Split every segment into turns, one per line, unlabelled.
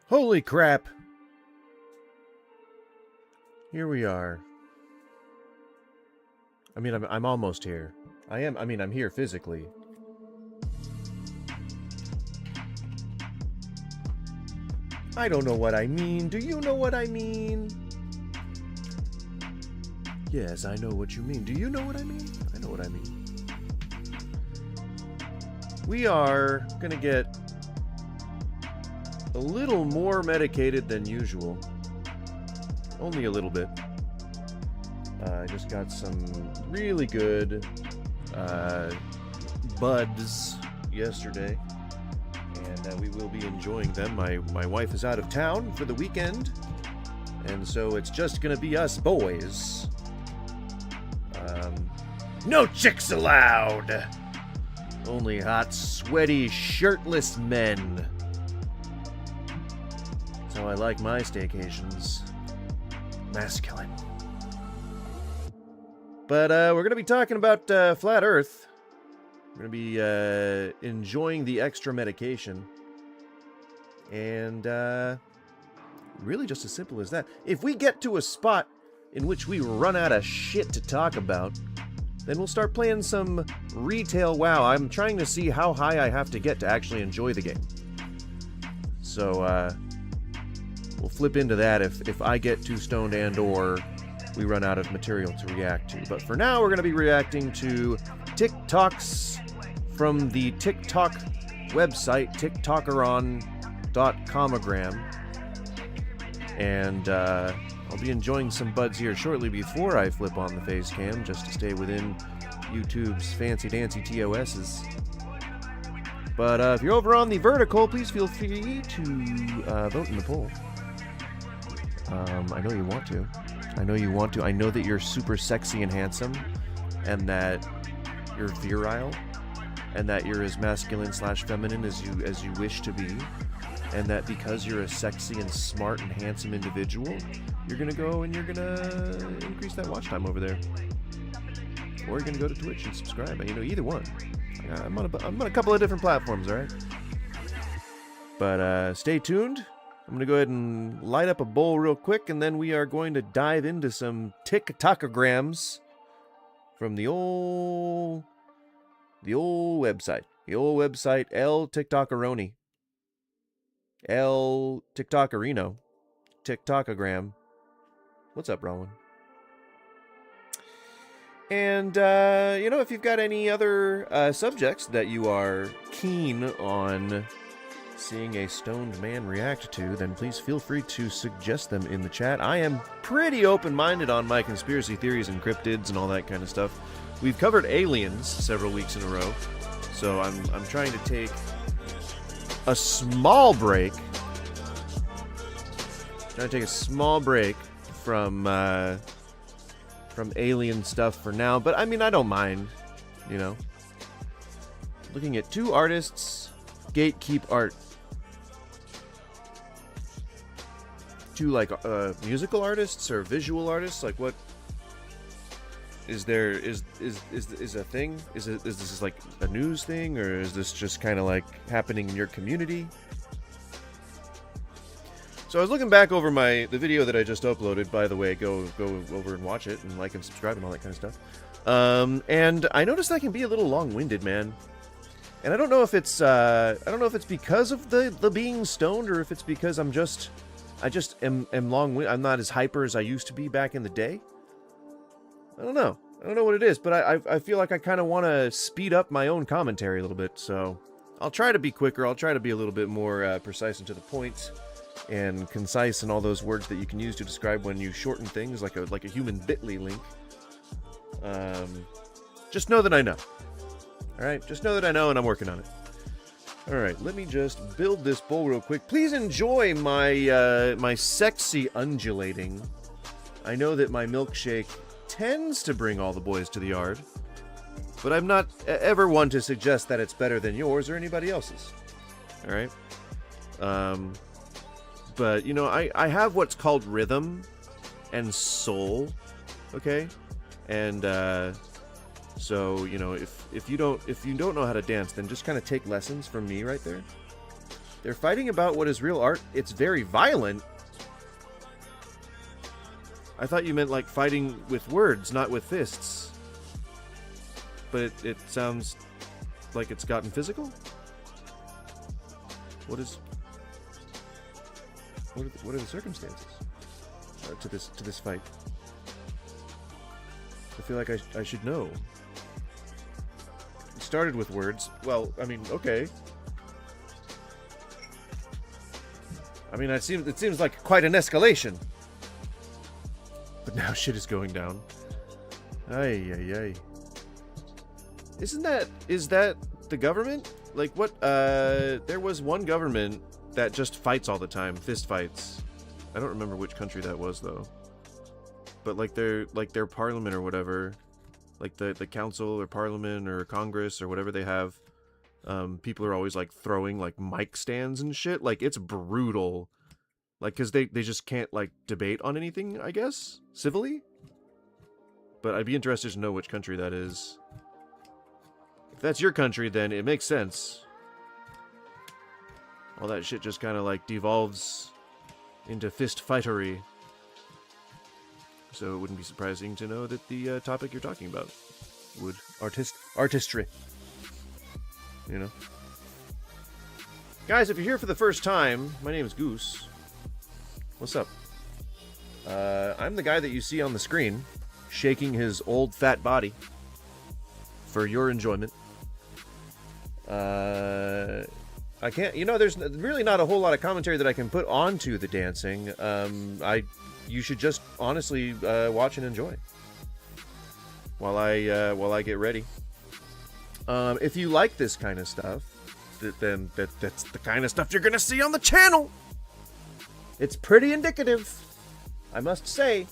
Holy crap. Here we are. I mean, I'm almost here. I'm here physically. I don't know what I mean. Do you know what I mean? Yes, I know what you mean. Do you know what I mean? I know what I mean. We are gonna get a little more medicated than usual. Only a little bit. I just got some really good buds yesterday, and we will be enjoying them. My wife is out of town for the weekend, and so it's just gonna be us boys. No chicks allowed! Only hot, sweaty, shirtless men. That's how I like my staycations. Masculine. But we're going to be talking about Flat Earth. We're going to be enjoying the extra medication. And really just as simple as that. If we get to a spot in which we run out of shit to talk about, then we'll start playing some retail WoW. I'm trying to see how high I have to get to actually enjoy the game. So, we'll flip into that if I get too stoned and or we run out of material to react to. But for now, we're going to be reacting to TikToks from the TikTok website, TikTokeron.comogram. And I'll be enjoying some buds here shortly before I flip on the face cam, just to stay within YouTube's fancy-dancy TOSs. But if you're over on the vertical, please feel free to vote in the poll. I know you want to. I know you want to. I know that you're super sexy and handsome, and that you're virile, and that you're as masculine/feminine as you wish to be, and that because you're a sexy and smart and handsome individual, you're gonna go and you're gonna increase that watch time over there, or you're gonna go to Twitch and subscribe. You know, either one. I'm on a couple of different platforms, all right. But stay tuned. I'm going to go ahead and light up a bowl real quick, and then we are going to dive into some TikTokograms from the old website. The old website, El TikTokeroni. El TikTokerino. TikTokogram. What's up, Rowan? And, if you've got any other subjects that you are keen on seeing a stoned man react to, then please feel free to suggest them in the chat. I am pretty open-minded on my conspiracy theories and cryptids and all that kind of stuff. We've covered aliens several weeks in a row, so I'm trying to take a small break. Trying to take a small break from alien stuff for now, but I mean, I don't mind, you know. Looking at 2 artists, gatekeep art. 2 like musical artists or visual artists, like what is there is a thing? Is this like a news thing, or is this just kind of like happening in your community? So I was looking back over the video that I just uploaded. By the way, go over and watch it and like and subscribe and all that kind of stuff. And I noticed I can be a little long-winded, man. And I don't know if it's because of the being stoned, or if it's because I just am long-winded. I'm not as hyper as I used to be back in the day. I don't know what it is, but I feel like I kind of want to speed up my own commentary a little bit. So I'll try to be quicker. I'll try to be a little bit more precise and to the point, and concise, and all those words that you can use to describe when you shorten things, like a human Bitly link. Just know that I know. All right, just know that I know, and I'm working on it. All right, let me just build this bowl real quick. Please enjoy my my sexy undulating. I know that my milkshake tends to bring all the boys to the yard, but I'm not ever one to suggest that it's better than yours or anybody else's. All right. But, you know, I have what's called rhythm and soul, okay? And, so, you know, if you don't know how to dance, then just kind of take lessons from me right there. They're fighting about what is real art. It's very violent. I thought you meant, like, fighting with words, not with fists. But it sounds like it's gotten physical? What are the circumstances to this fight? I feel like I should know. It started with words. Well, I mean, okay. I mean, it seems like quite an escalation. But now shit is going down. Ay, ay, ay. Is that the government? Like, what, there was one government that just fights all the time, fist fights. I don't remember which country that was, though. But, like, their parliament or whatever, like, the council or parliament or congress or whatever they have, people are always, like, throwing, like, mic stands and shit. Like, it's brutal. Like, because they just can't, like, debate on anything, I guess, civilly. But I'd be interested to know which country that is. If that's your country, then it makes sense. All that shit just kind of, like, devolves into fist fightery. So it wouldn't be surprising to know that the topic you're talking about would artistry. You know? Guys, if you're here for the first time, my name is Goose. What's up? I'm the guy that you see on the screen, shaking his old fat body for your enjoyment. I can't, you know, there's really not a whole lot of commentary that I can put onto the dancing. You should just honestly watch and enjoy while I get ready. If you like this kind of stuff, then that's the kind of stuff you're gonna see on the channel. It's pretty indicative, I must say.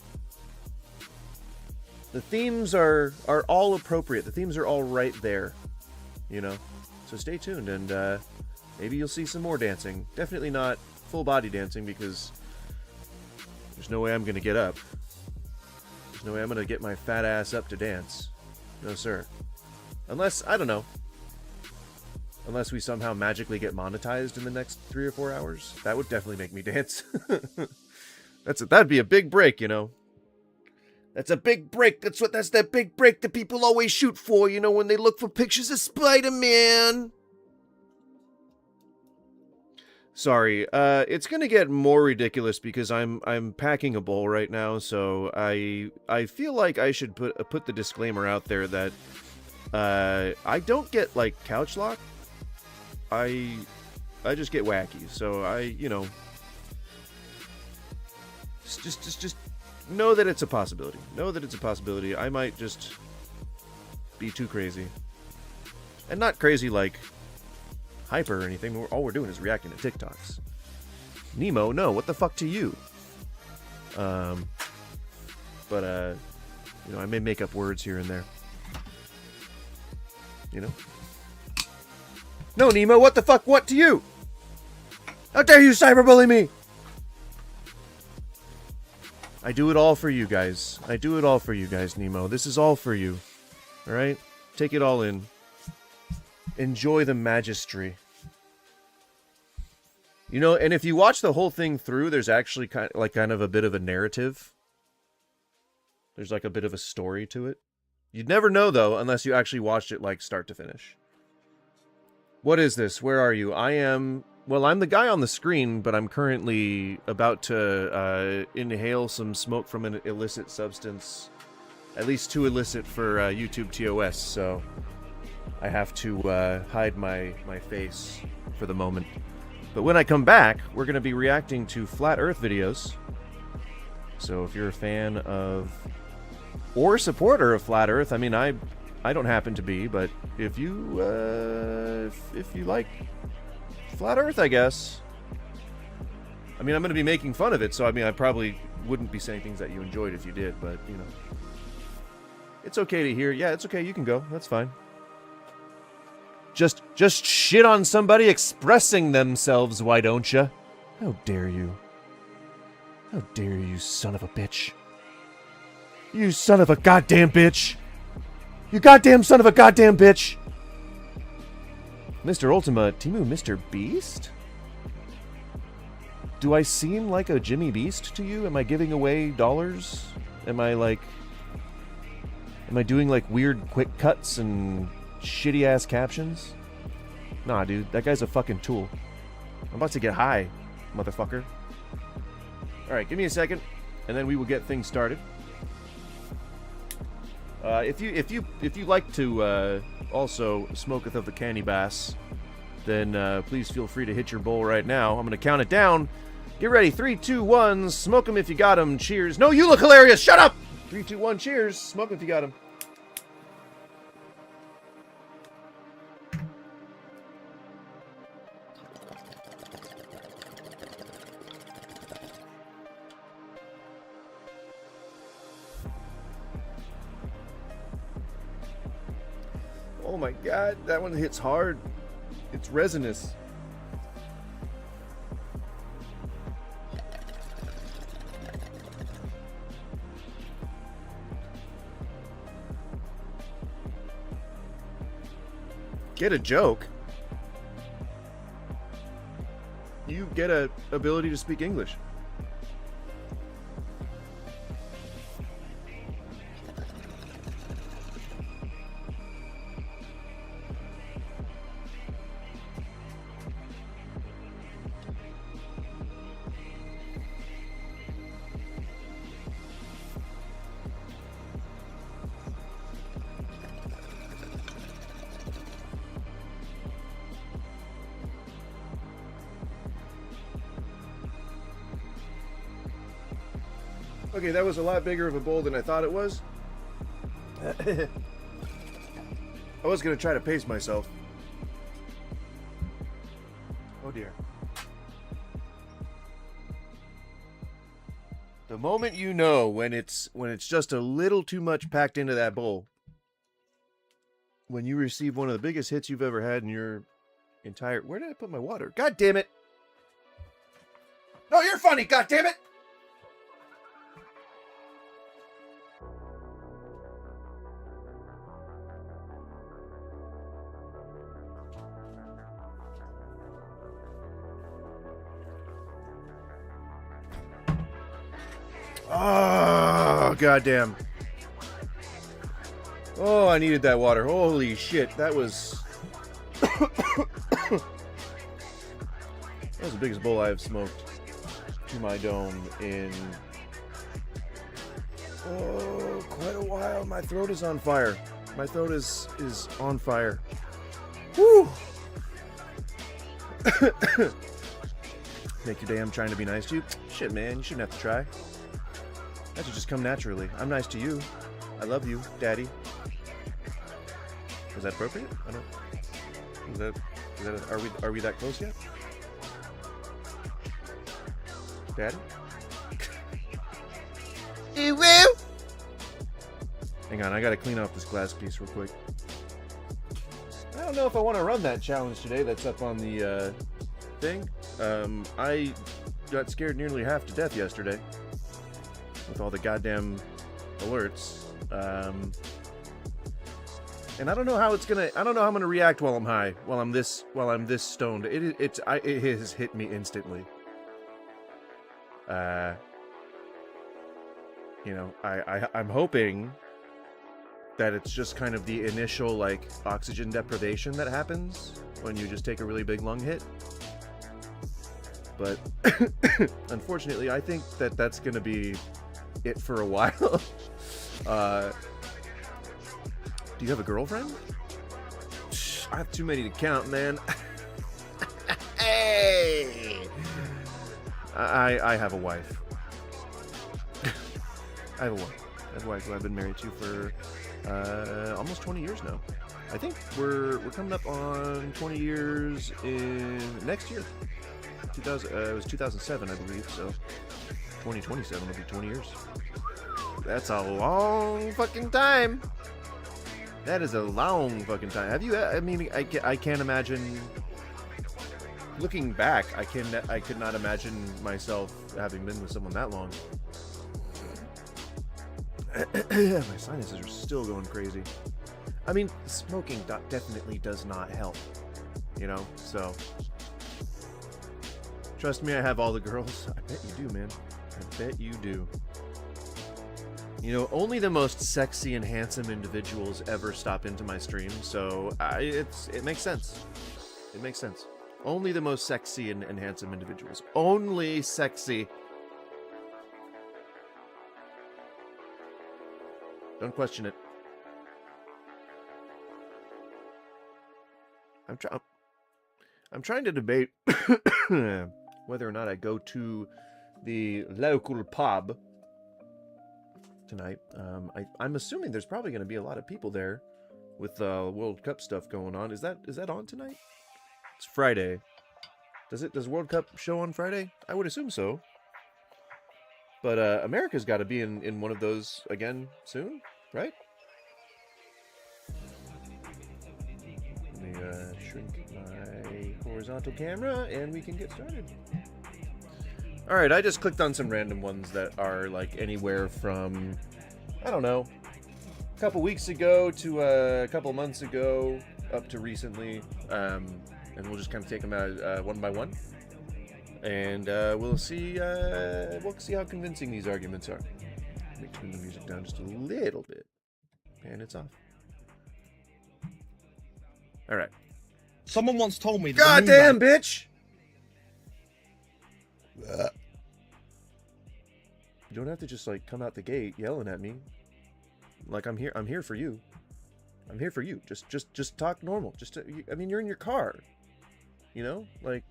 The themes are all appropriate. The themes are all right there, you know. So stay tuned, and maybe you'll see some more dancing. Definitely not full body dancing, because there's no way I'm gonna get up. There's no way I'm gonna get my fat ass up to dance. No, sir. Unless, I don't know. Unless we somehow magically get monetized in the next 3 or 4 hours. That would definitely make me dance. That'd be a big break, you know. That's a big break. That's that big break that people always shoot for, you know, when they look for pictures of Spider-Man. Sorry, it's gonna get more ridiculous because I'm packing a bowl right now, so I feel like I should put the disclaimer out there that I don't get, like, couch lock. I get wacky. So just know that it's a possibility. Know that it's a possibility. I might just be too crazy. And not crazy like hyper or anything. All we're doing is reacting to TikToks. Nemo, no, what the fuck to you? I may make up words here and there. No, Nemo, what the fuck, what to you? How dare you cyberbully me? I do it all for you guys. I do it all for you guys, Nemo. This is all for you. Alright? Take it all in. Enjoy the magistry. And if you watch the whole thing through, there's actually kind of a bit of a narrative. There's like a bit of a story to it. You'd never know, though, unless you actually watched it, like, start to finish. What is this? Where are you? I'm the guy on the screen, but I'm currently about to inhale some smoke from an illicit substance. At least too illicit for YouTube TOS, so I have to hide my face for the moment. But when I come back, we're going to be reacting to Flat Earth videos. So if you're a fan of, or supporter of Flat Earth, I mean, I don't happen to be, but if you like Flat Earth, I guess. I mean, I'm going to be making fun of it, so I mean, I probably wouldn't be saying things that you enjoyed if you did, but, it's okay to hear. Yeah, it's okay, you can go. That's fine. Just shit on somebody expressing themselves, why don't you? How dare you? How dare you, son of a bitch. You son of a goddamn bitch. You goddamn son of a goddamn bitch. Mr. Ultima, Timu Mr. Beast? Do I seem like a Jimmy Beast to you? Am I giving away dollars? Am I doing like weird quick cuts and shitty ass captions? Nah, dude, that guy's a fucking tool. I'm about to get high, motherfucker. Alright, give me a second, and then we will get things started. If you like to also smoketh of the candy bass, then please feel free to hit your bowl right now. I'm gonna count it down. Get ready. 3, 2, 1. Smoke 'em if you got 'em. Cheers. No, you look hilarious. Shut up. 3, 2, 1. Cheers. Smoke 'em if you got 'em. Oh my god, that one hits hard. It's resinous. Get a joke? You get a ability to speak English. Okay, that was a lot bigger of a bowl than I thought it was. I was gonna try to pace myself. Oh dear. The moment you know when it's just a little too much packed into that bowl. When you receive one of the biggest hits you've ever had in your entire... Where did I put my water? God damn it! No, you're funny, god damn it! Oh, goddamn. Oh, I needed that water. Holy shit, that was... that was the biggest bowl I have smoked to my dome in... Oh, quite a while. My throat is on fire. My throat is on fire. Woo! Make your day I'm trying to be nice to you? Shit, man, you shouldn't have to try. That should just come naturally. I'm nice to you. I love you, Daddy. Was that appropriate? I don't... Are we that close yet? Daddy? Hang on, I gotta clean off this glass piece real quick. I don't know if I want to run that challenge today that's up on the thing. I got scared nearly half to death yesterday with all the goddamn alerts. And I don't know how it's gonna. I don't know how I'm gonna react while I'm high, while I'm this stoned. It has hit me instantly. You know, I'm hoping that it's just kind of the initial like oxygen deprivation that happens when you just take a really big lung hit. But unfortunately, I think that that's gonna be it for a while. Do you have a girlfriend? I have too many to count, man. Hey! I have a wife. I have a wife who I've been married to for almost 20 years now. I think we're coming up on 20 years in next year. It was 2007, I believe. So 2027 will be 20 years. That's a long fucking time. That is a long fucking time. Have you? I mean, I can't imagine. Looking back, I could not imagine myself having been with someone that long. My sinuses are still going crazy. I mean, smoking definitely does not help. You know, so trust me, I have all the girls. I bet you do, man. I bet you do. You know, only the most sexy and handsome individuals ever stop into my stream, so it makes sense. It makes sense. Only the most sexy and handsome individuals. Only sexy. Don't question it. I'm trying to debate whether or not I go to the local pub tonight. I'm assuming there's probably going to be a lot of people there with World Cup stuff going on. Is that on tonight? It's Friday. Does World Cup show on Friday? I would assume so. But America's got to be in one of those again soon, right? Let me shrink my horizontal camera and we can get started. Alright, I just clicked on some random ones that are like anywhere from, I don't know, a couple weeks ago to a couple months ago up to recently. And we'll just kind of take them out one by one. And we'll see how convincing these arguments are. Let me turn the music down just a little bit. And it's off. Alright.
Someone once told me that
goddamn bitch! You don't have to just like come out the gate yelling at me. Like I'm here for you. I'm here for you. Just talk normal. I mean, you're in your car. You know? Like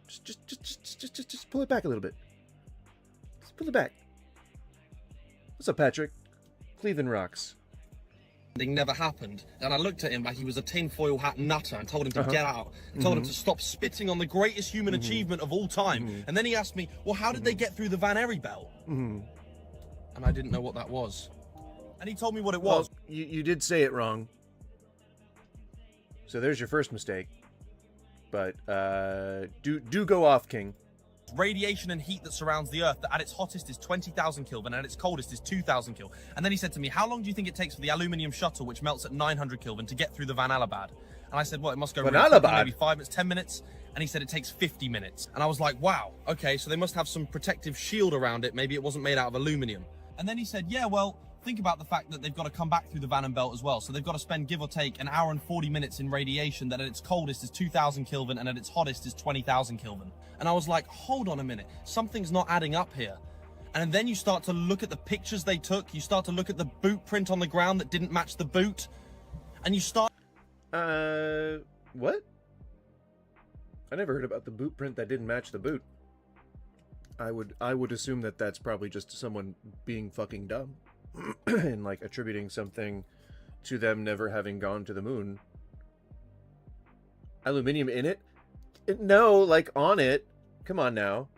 just pull it back a little bit. Just pull it back. What's up, Patrick? Cleveland rocks.
Never happened. And I looked at him like he was a tinfoil hat nutter and told him to get out. And told him to stop spitting on the greatest human achievement of all time. And then he asked me, well, how did they get through the Van Erie Belt? And I didn't know what that was. And he told me what it was.
Well, you did say it wrong. So there's your first mistake. But do go off, King.
Radiation and heat that surrounds the Earth that at its hottest is 20,000 Kelvin and at its coldest is 2,000 Kelvin. And then he said to me, how long do you think it takes for the aluminium shuttle, which melts at 900 Kelvin, to get through the Van Alabad? And I said, well, it must go really quickly, maybe 5 minutes, 10 minutes. And he said it takes 50 minutes. And I was like, wow, okay, so they must have some protective shield around it. Maybe it wasn't made out of aluminium. And then he said, yeah, well, think about the fact that they've got to come back through the Van Belt as well. So they've got to spend, give or take, an hour and 40 minutes in radiation that at its coldest is 2,000 Kelvin and at its hottest is 20,000 Kelvin. And I was like, hold on a minute, something's not adding up here. And then you start to look at the pictures they took, you start to look at the boot print on the ground that didn't match the boot, and you start...
What? I never heard about the boot print that didn't match the boot. I would assume that that's probably just someone being fucking dumb and like attributing something to them never having gone to the moon. Aluminum in it? No, like on it. Come on now.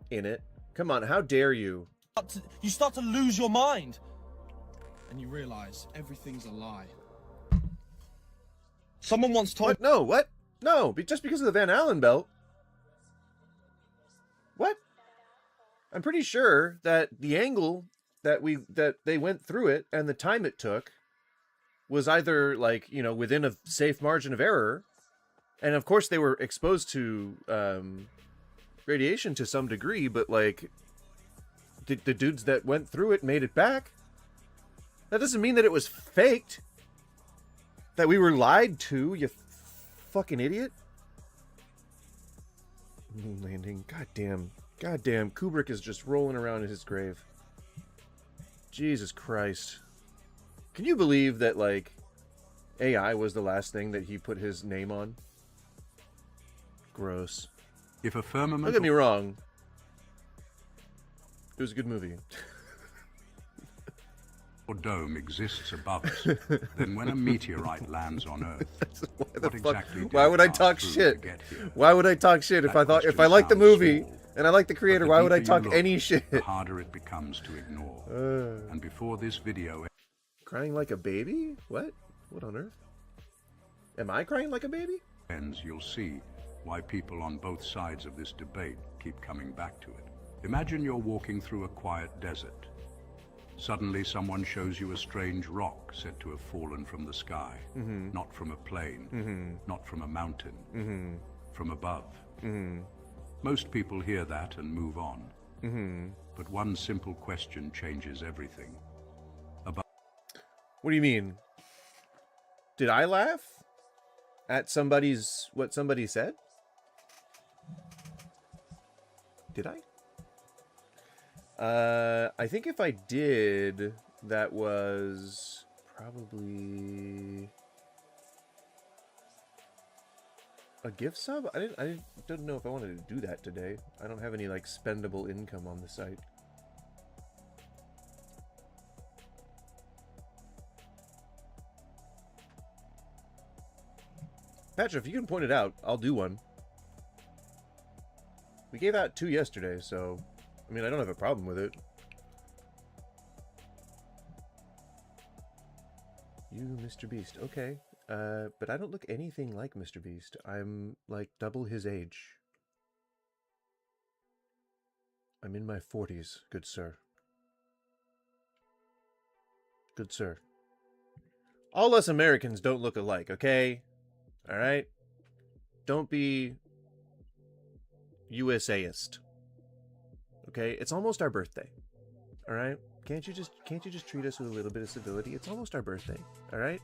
In it. Come on, how dare you?
You start to lose your mind. And you realize everything's a lie. Someone once told...
What? No, what? No, just because of the Van Allen belt. What? I'm pretty sure that the angle that they went through it and the time it took was either like, you know, within a safe margin of error. And of course they were exposed to radiation to some degree, but like the dudes that went through it made it back. That doesn't mean that it was faked. That we were lied to, you fucking idiot. Moon landing. Goddamn. Goddamn. Kubrick is just rolling around in his grave. Jesus Christ. Can you believe that, like, AI was the last thing that he put his name on? Gross.
If a firmament...
Don't get me wrong. It was a good movie.
or dome exists above us, then when a meteorite lands on Earth,
why would I talk shit? Why would I talk shit if I like the movie and I like the creator? Why would I talk any shit?
The harder it becomes to ignore. And before this video,
crying like a baby? What? What on earth? Am I crying like a baby?
ends, you'll see why people on both sides of this debate keep coming back to it. Imagine you're walking through a quiet desert. Suddenly someone shows you a strange rock said to have fallen from the sky, not from a plane, not from a mountain, from above. Most people hear that and move on. But one simple question changes everything.
What do you mean? Did I laugh at what somebody said? Did I? I think if I did, that was probably a gift sub. I don't know if I wanted to do that today. I don't have any like spendable income on the site. Patrick, if you can point it out, I'll do one. We gave out 2 yesterday, so I mean, I don't have a problem with it. You, Mr. Beast. Okay. But I don't look anything like Mr. Beast. I'm like double his age. I'm in my 40s, good sir. Good sir. All us Americans don't look alike, okay? Alright? Don't be USAist. Okay, it's almost our birthday. All right, can't you just treat us with a little bit of civility? It's almost our birthday. All right,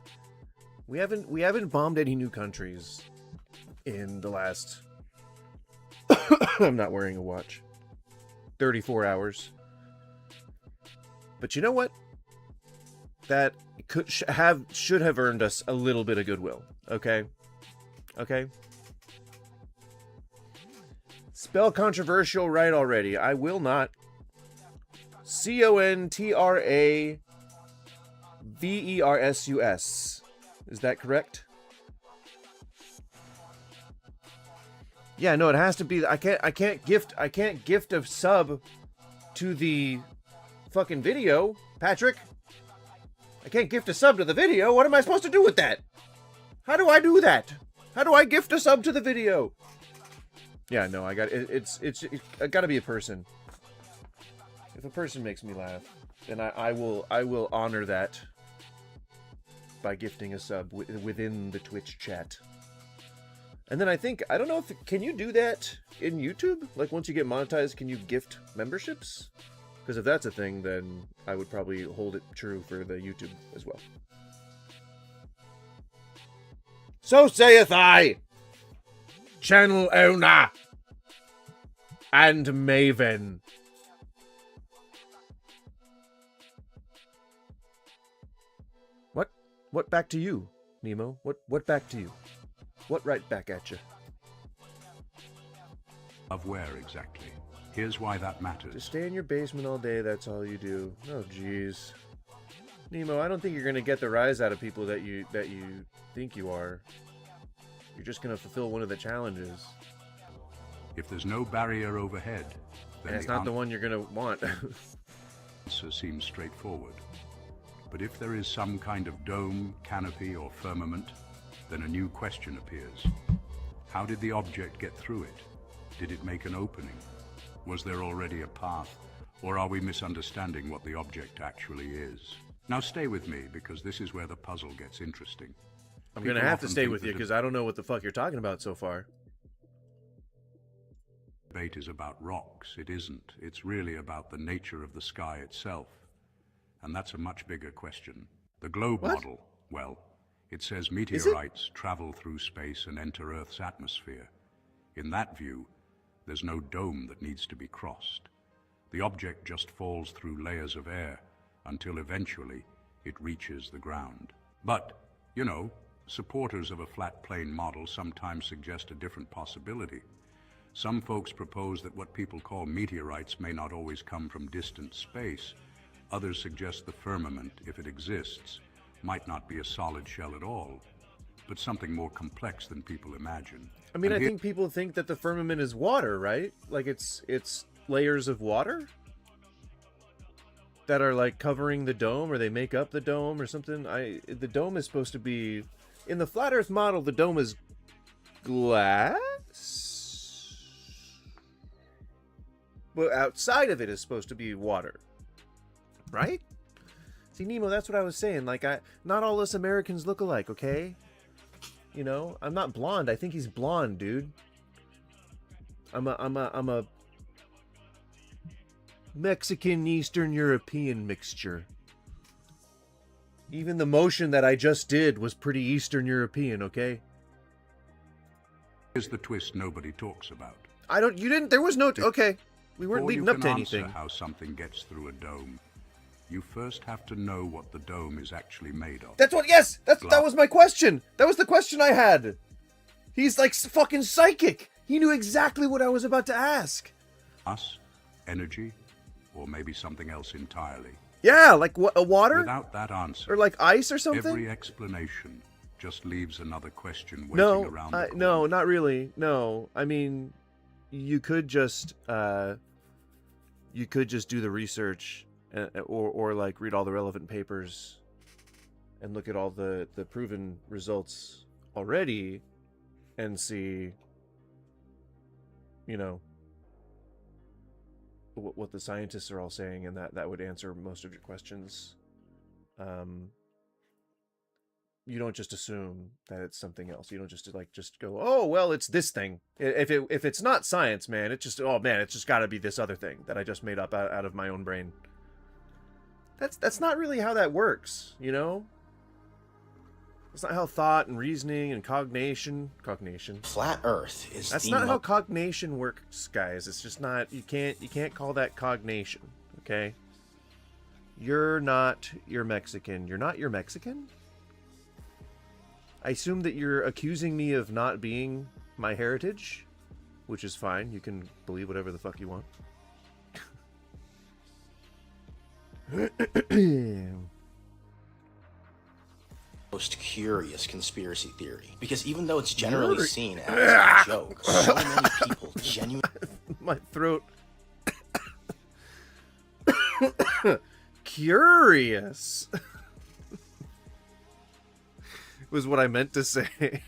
we haven't bombed any new countries in the last I'm not wearing a watch 34 hours. But you know what? That should have earned us a little bit of goodwill. Okay. Spell controversial right already. I will not. CONTRAVERSUS. Is that correct? Yeah, no, it has to be. I can't gift a sub to the fucking video, Patrick. I can't gift a sub to the video. What am I supposed to do with that? How do I do that? How do I gift a sub to the video? Yeah, no, I got it's got to be a person. If a person makes me laugh, then I will honor that by gifting a sub within the Twitch chat. And then I don't know if can you do that in YouTube? Like once you get monetized, can you gift memberships? Because if that's a thing, then I would probably hold it true for the YouTube as well. So saith I, channel owner and maven. What back to you, Nemo? What back to you? What right back at you?
Of where exactly? Here's why that matters.
Just stay in your basement all day, that's all you do. Oh, jeez. Nemo, I don't think you're going to get the rise out of people that you think you are. You're just going to fulfill one of the challenges.
If there's no barrier overhead, then
And it's not the one you're going to want.
answer seems straightforward. But if there is some kind of dome, canopy, or firmament, then a new question appears. How did the object get through it? Did it make an opening? Was there already a path? Or are we misunderstanding what the object actually is? Now stay with me, because this is where the puzzle gets interesting.
I'm going to have to stay with you, because I don't know what the fuck you're talking about so far.
Debate is about rocks. It isn't. It's really about the nature of the sky itself. And that's a much bigger question. The globe model, well, it says meteorites travel through space and enter Earth's atmosphere. In that view, there's no dome that needs to be crossed. The object just falls through layers of air until eventually it reaches the ground. But, you know, supporters of a flat plane model sometimes suggest a different possibility. Some folks propose that what people call meteorites may not always come from distant space. Others suggest the firmament, if it exists, might not be a solid shell at all, but something more complex than people imagine.
I mean, I think people think that the firmament is water, right? Like it's layers of water that are like covering the dome, or they make up the dome or something. The dome is supposed to be, in the flat Earth model, the dome is glass. Well, outside of it is supposed to be water, right? See, Nemo, that's what I was saying. Like, not all us Americans look alike, okay? You know, I'm not blonde. I think he's blonde, dude. I'm a Mexican Eastern European mixture. Even the motion that I just did was pretty Eastern European, okay?
Here's the twist nobody talks about.
There was no, okay. We weren't leading up to anything.
Before you can answer how something gets through a dome, you first have to know what the dome is actually made of.
That was my question. That was the question I had. He's like fucking psychic. He knew exactly what I was about to ask.
Us, energy, or maybe something else entirely.
Yeah, like what, a water?
Without that answer,
or like ice or something?
every explanation just leaves another question waiting around the corner.
No, not really. No, I mean, you could just do the research, or like read all the relevant papers, and look at all the proven results already, and see, you know, what the scientists are all saying, and that would answer most of your questions. You don't just assume that it's something else. You don't just go, oh well, it's this thing. If it's not science, man, it's just got to be this other thing that I just made up out of my own brain. That's not really how that works, you know. It's not how thought and reasoning and cognition.
Flat Earth is.
That's not how cognition works, guys. It's just not. You can't call that cognition. Okay. You're Mexican. You're not. You're Mexican. I assume that you're accusing me of not being my heritage, which is fine. You can believe whatever the fuck you want.
Most curious conspiracy theory, because even though it's generally seen as a joke, so many people genuinely.
My throat. Curious. Was what I meant to say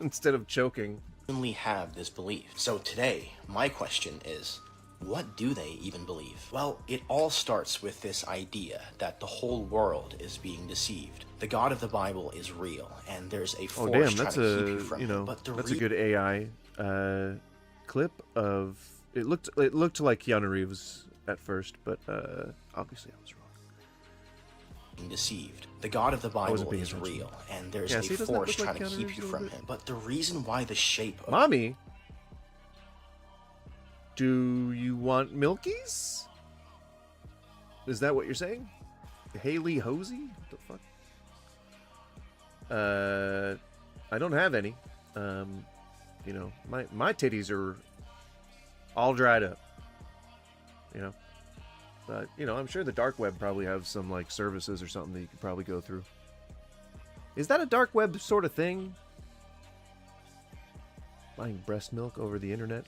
instead of choking.
Have this belief. So today, my question is, what do they even believe? Well, it all starts with this idea that the whole world is being deceived. The God of the Bible is real, and there's a force trying to keep you from him. But
that's a good AI clip of it. Looked like Keanu Reeves at first, but obviously I was wrong.
Deceived. The God of the Bible is real, and there's a force trying to keep you from him. But the reason why the shape of...
Mommy, do you want Milkies? Is that what you're saying? Haley Hosey? What the fuck? I don't have any. You know, my titties are all dried up. You know, but you know, I'm sure the dark web probably have some like services or something that you could probably go through. Is that a dark web sort of thing? Buying breast milk over the internet?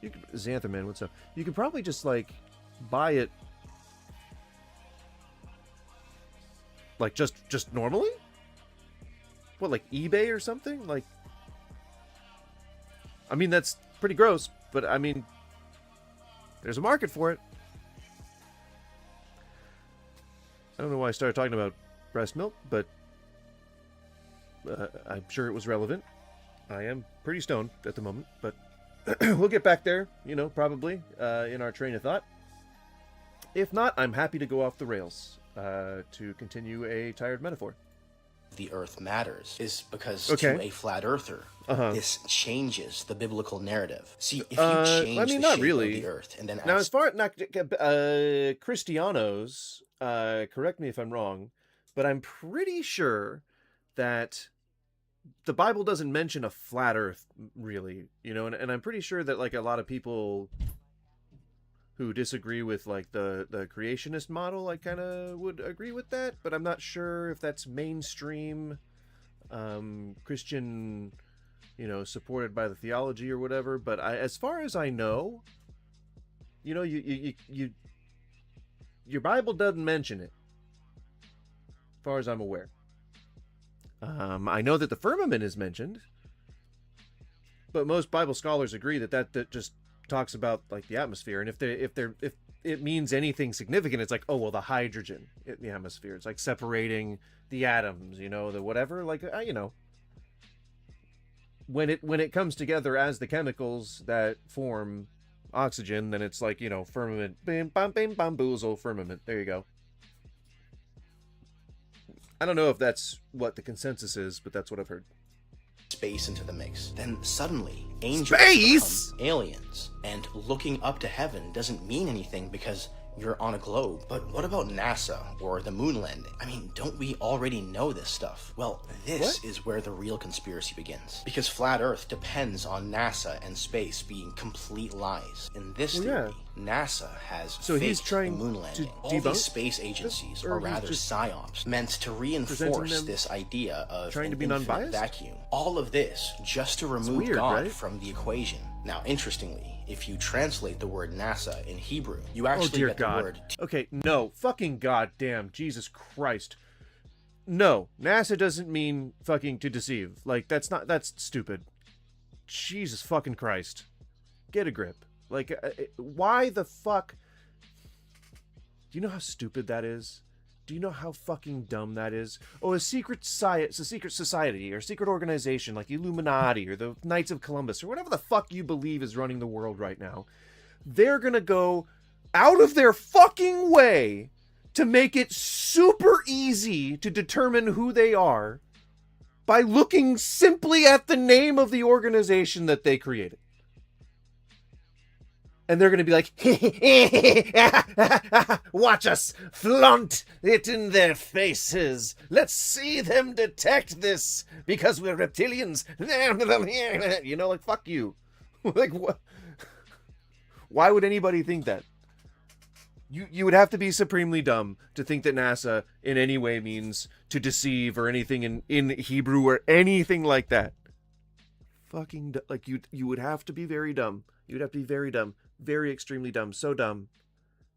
You could, Xantherman, what's up? You could probably just like buy it, like just normally. What, like eBay or something? Like, I mean, that's pretty gross, but I mean, there's a market for it. I don't know why I started talking about breast milk, but I'm sure it was relevant. I am pretty stoned at the moment, but we'll get back there, you know, probably in our train of thought. If not, I'm happy to go off the rails to continue a tired metaphor.
The Earth matters is because
Okay.
to a flat earther, this changes the biblical narrative. See, if you change
I mean,
the
not
shape
really.
of the Earth and then
Now,
ask
as far as Christianos, correct me if I'm wrong, but I'm pretty sure that the Bible doesn't mention a flat Earth, really, you know, and I'm pretty sure that like a lot of people who disagree with like the creationist model, I kind of would agree with that, but I'm not sure if that's mainstream Christian, you know, supported by the theology or whatever. But as far as I know, you know, your Bible doesn't mention it, as far as I'm aware. I know that the firmament is mentioned, but most Bible scholars agree that just talks about like the atmosphere, and if it means anything significant, it's like, oh well, the hydrogen in the atmosphere. It's like separating the atoms, you know, the whatever. Like you know, when it comes together as the chemicals that form oxygen, then it's like, you know, firmament, bam, bam, bam, bamboozle, firmament. There you go. I don't know if that's what the consensus is, but that's what I've heard.
space into the mix, then suddenly angels
Space?
become aliens. And looking up to heaven doesn't mean anything because you're on a globe. But what about NASA or the moon landing? I mean, don't we already know this stuff? Well, this is where the real conspiracy begins. Because flat Earth depends on NASA and space being complete lies. In this theory, NASA has
So he's
faked
trying
the moon
to
landing. All
debunk
these space agencies
or
are
he's
rather
just
psyops, meant to
presenting
reinforce
them
this idea of
trying to
an
be
infinite
non-biased?
vacuum. All of this just to remove
weird,
God
right?
from the equation. Now, interestingly, if you translate the word NASA in Hebrew, you
Oh
actually
dear
get the
God.
word
Okay, no, fucking goddamn, Jesus Christ. No, NASA doesn't mean fucking to deceive. Like, that's stupid. Jesus fucking Christ. Get a grip. Like, why the fuck? Do you know how stupid that is? Do you know how fucking dumb that is? Oh, a secret society or secret organization like Illuminati or the Knights of Columbus or whatever the fuck you believe is running the world right now. They're gonna go out of their fucking way to make it super easy to determine who they are by looking simply at the name of the organization that they created. And they're going to be like, watch us flaunt it in their faces. Let's see them detect this because we're reptilians. You know, like, fuck you. Like, what? Why would anybody think that? You would have to be supremely dumb to think that NASA in any way means to deceive or anything in Hebrew or anything like that. Fucking, like, you would have to be very dumb. You'd have to be very dumb. Very extremely dumb. So dumb.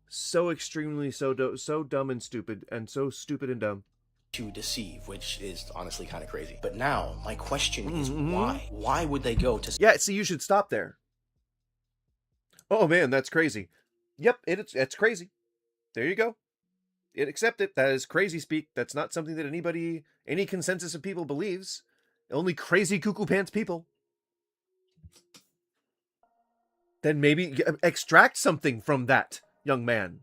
So extremely so dumb and stupid. And so stupid and dumb.
to deceive, which is honestly kind of crazy. But now, my question is why? Why would they go to
Yeah, see, you should stop there. Oh man, that's crazy. Yep, it's crazy. There you go. Accept it. That is crazy speak. That's not something that any consensus of people believes. Only crazy cuckoo pants people. Then maybe extract something from that, young man.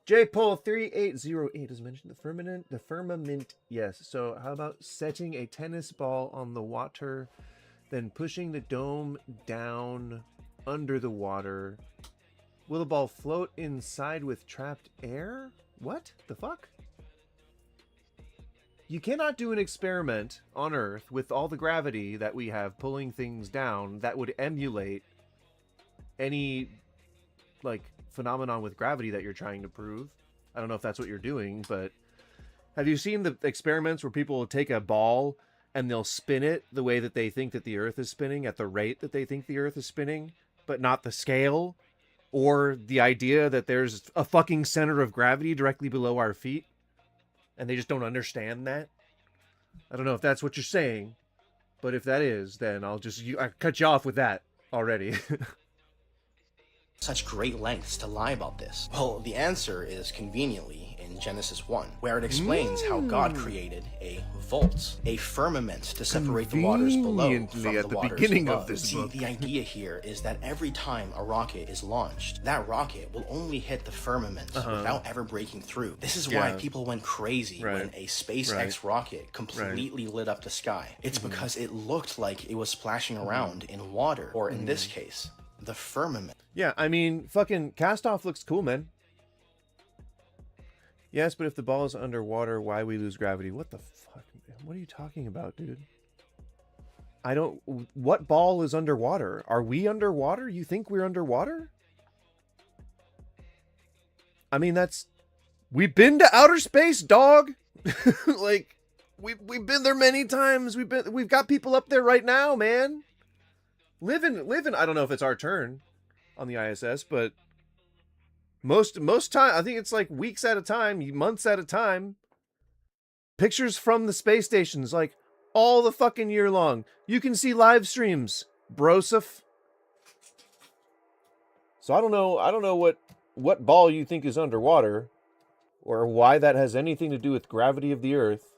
JPole3808 has mentioned the firmament. Yes. So how about setting a tennis ball on the water, then pushing the dome down under the water? Will the ball float inside with trapped air? What the fuck? You cannot do an experiment on Earth with all the gravity that we have pulling things down that would emulate any like phenomenon with gravity that you're trying to prove. I don't know if that's what you're doing, but have you seen the experiments where people will take a ball and they'll spin it the way that they think that the Earth is spinning at the rate that they think the Earth is spinning, but not the scale or the idea that there's a fucking center of gravity directly below our feet, and they just don't understand that? I don't know if that's what you're saying, but if that is, then I cut you off with that already.
such great lengths to lie about this? Well, the answer is conveniently in Genesis 1, where it explains how God created a vault, a firmament to separate the waters below from
at the
waters
beginning
above.
of this
See,
book.
the idea here is that every time a rocket is launched, that rocket will only hit the firmament without ever breaking through. This is why people went crazy when a SpaceX rocket completely lit up the sky. It's because it looked like it was splashing around in water, or in this case, the firmament.
Yeah, I mean, fucking Castoff looks cool, man. Yes, but if the ball is underwater, why we lose gravity? What the fuck, man? What are you talking about, dude? I don't... What ball is underwater? Are we underwater? You think we're underwater? I mean, that's... We've been to outer space, dog! Like, we've been there many times. We've got people up there right now, man. Living, I don't know if it's our turn on the ISS, but most time, I think it's like weeks at a time, months at a time. Pictures from the space stations, like all the fucking year long. You can see live streams, brosif. So I don't know what ball you think is underwater, or why that has anything to do with gravity of the Earth.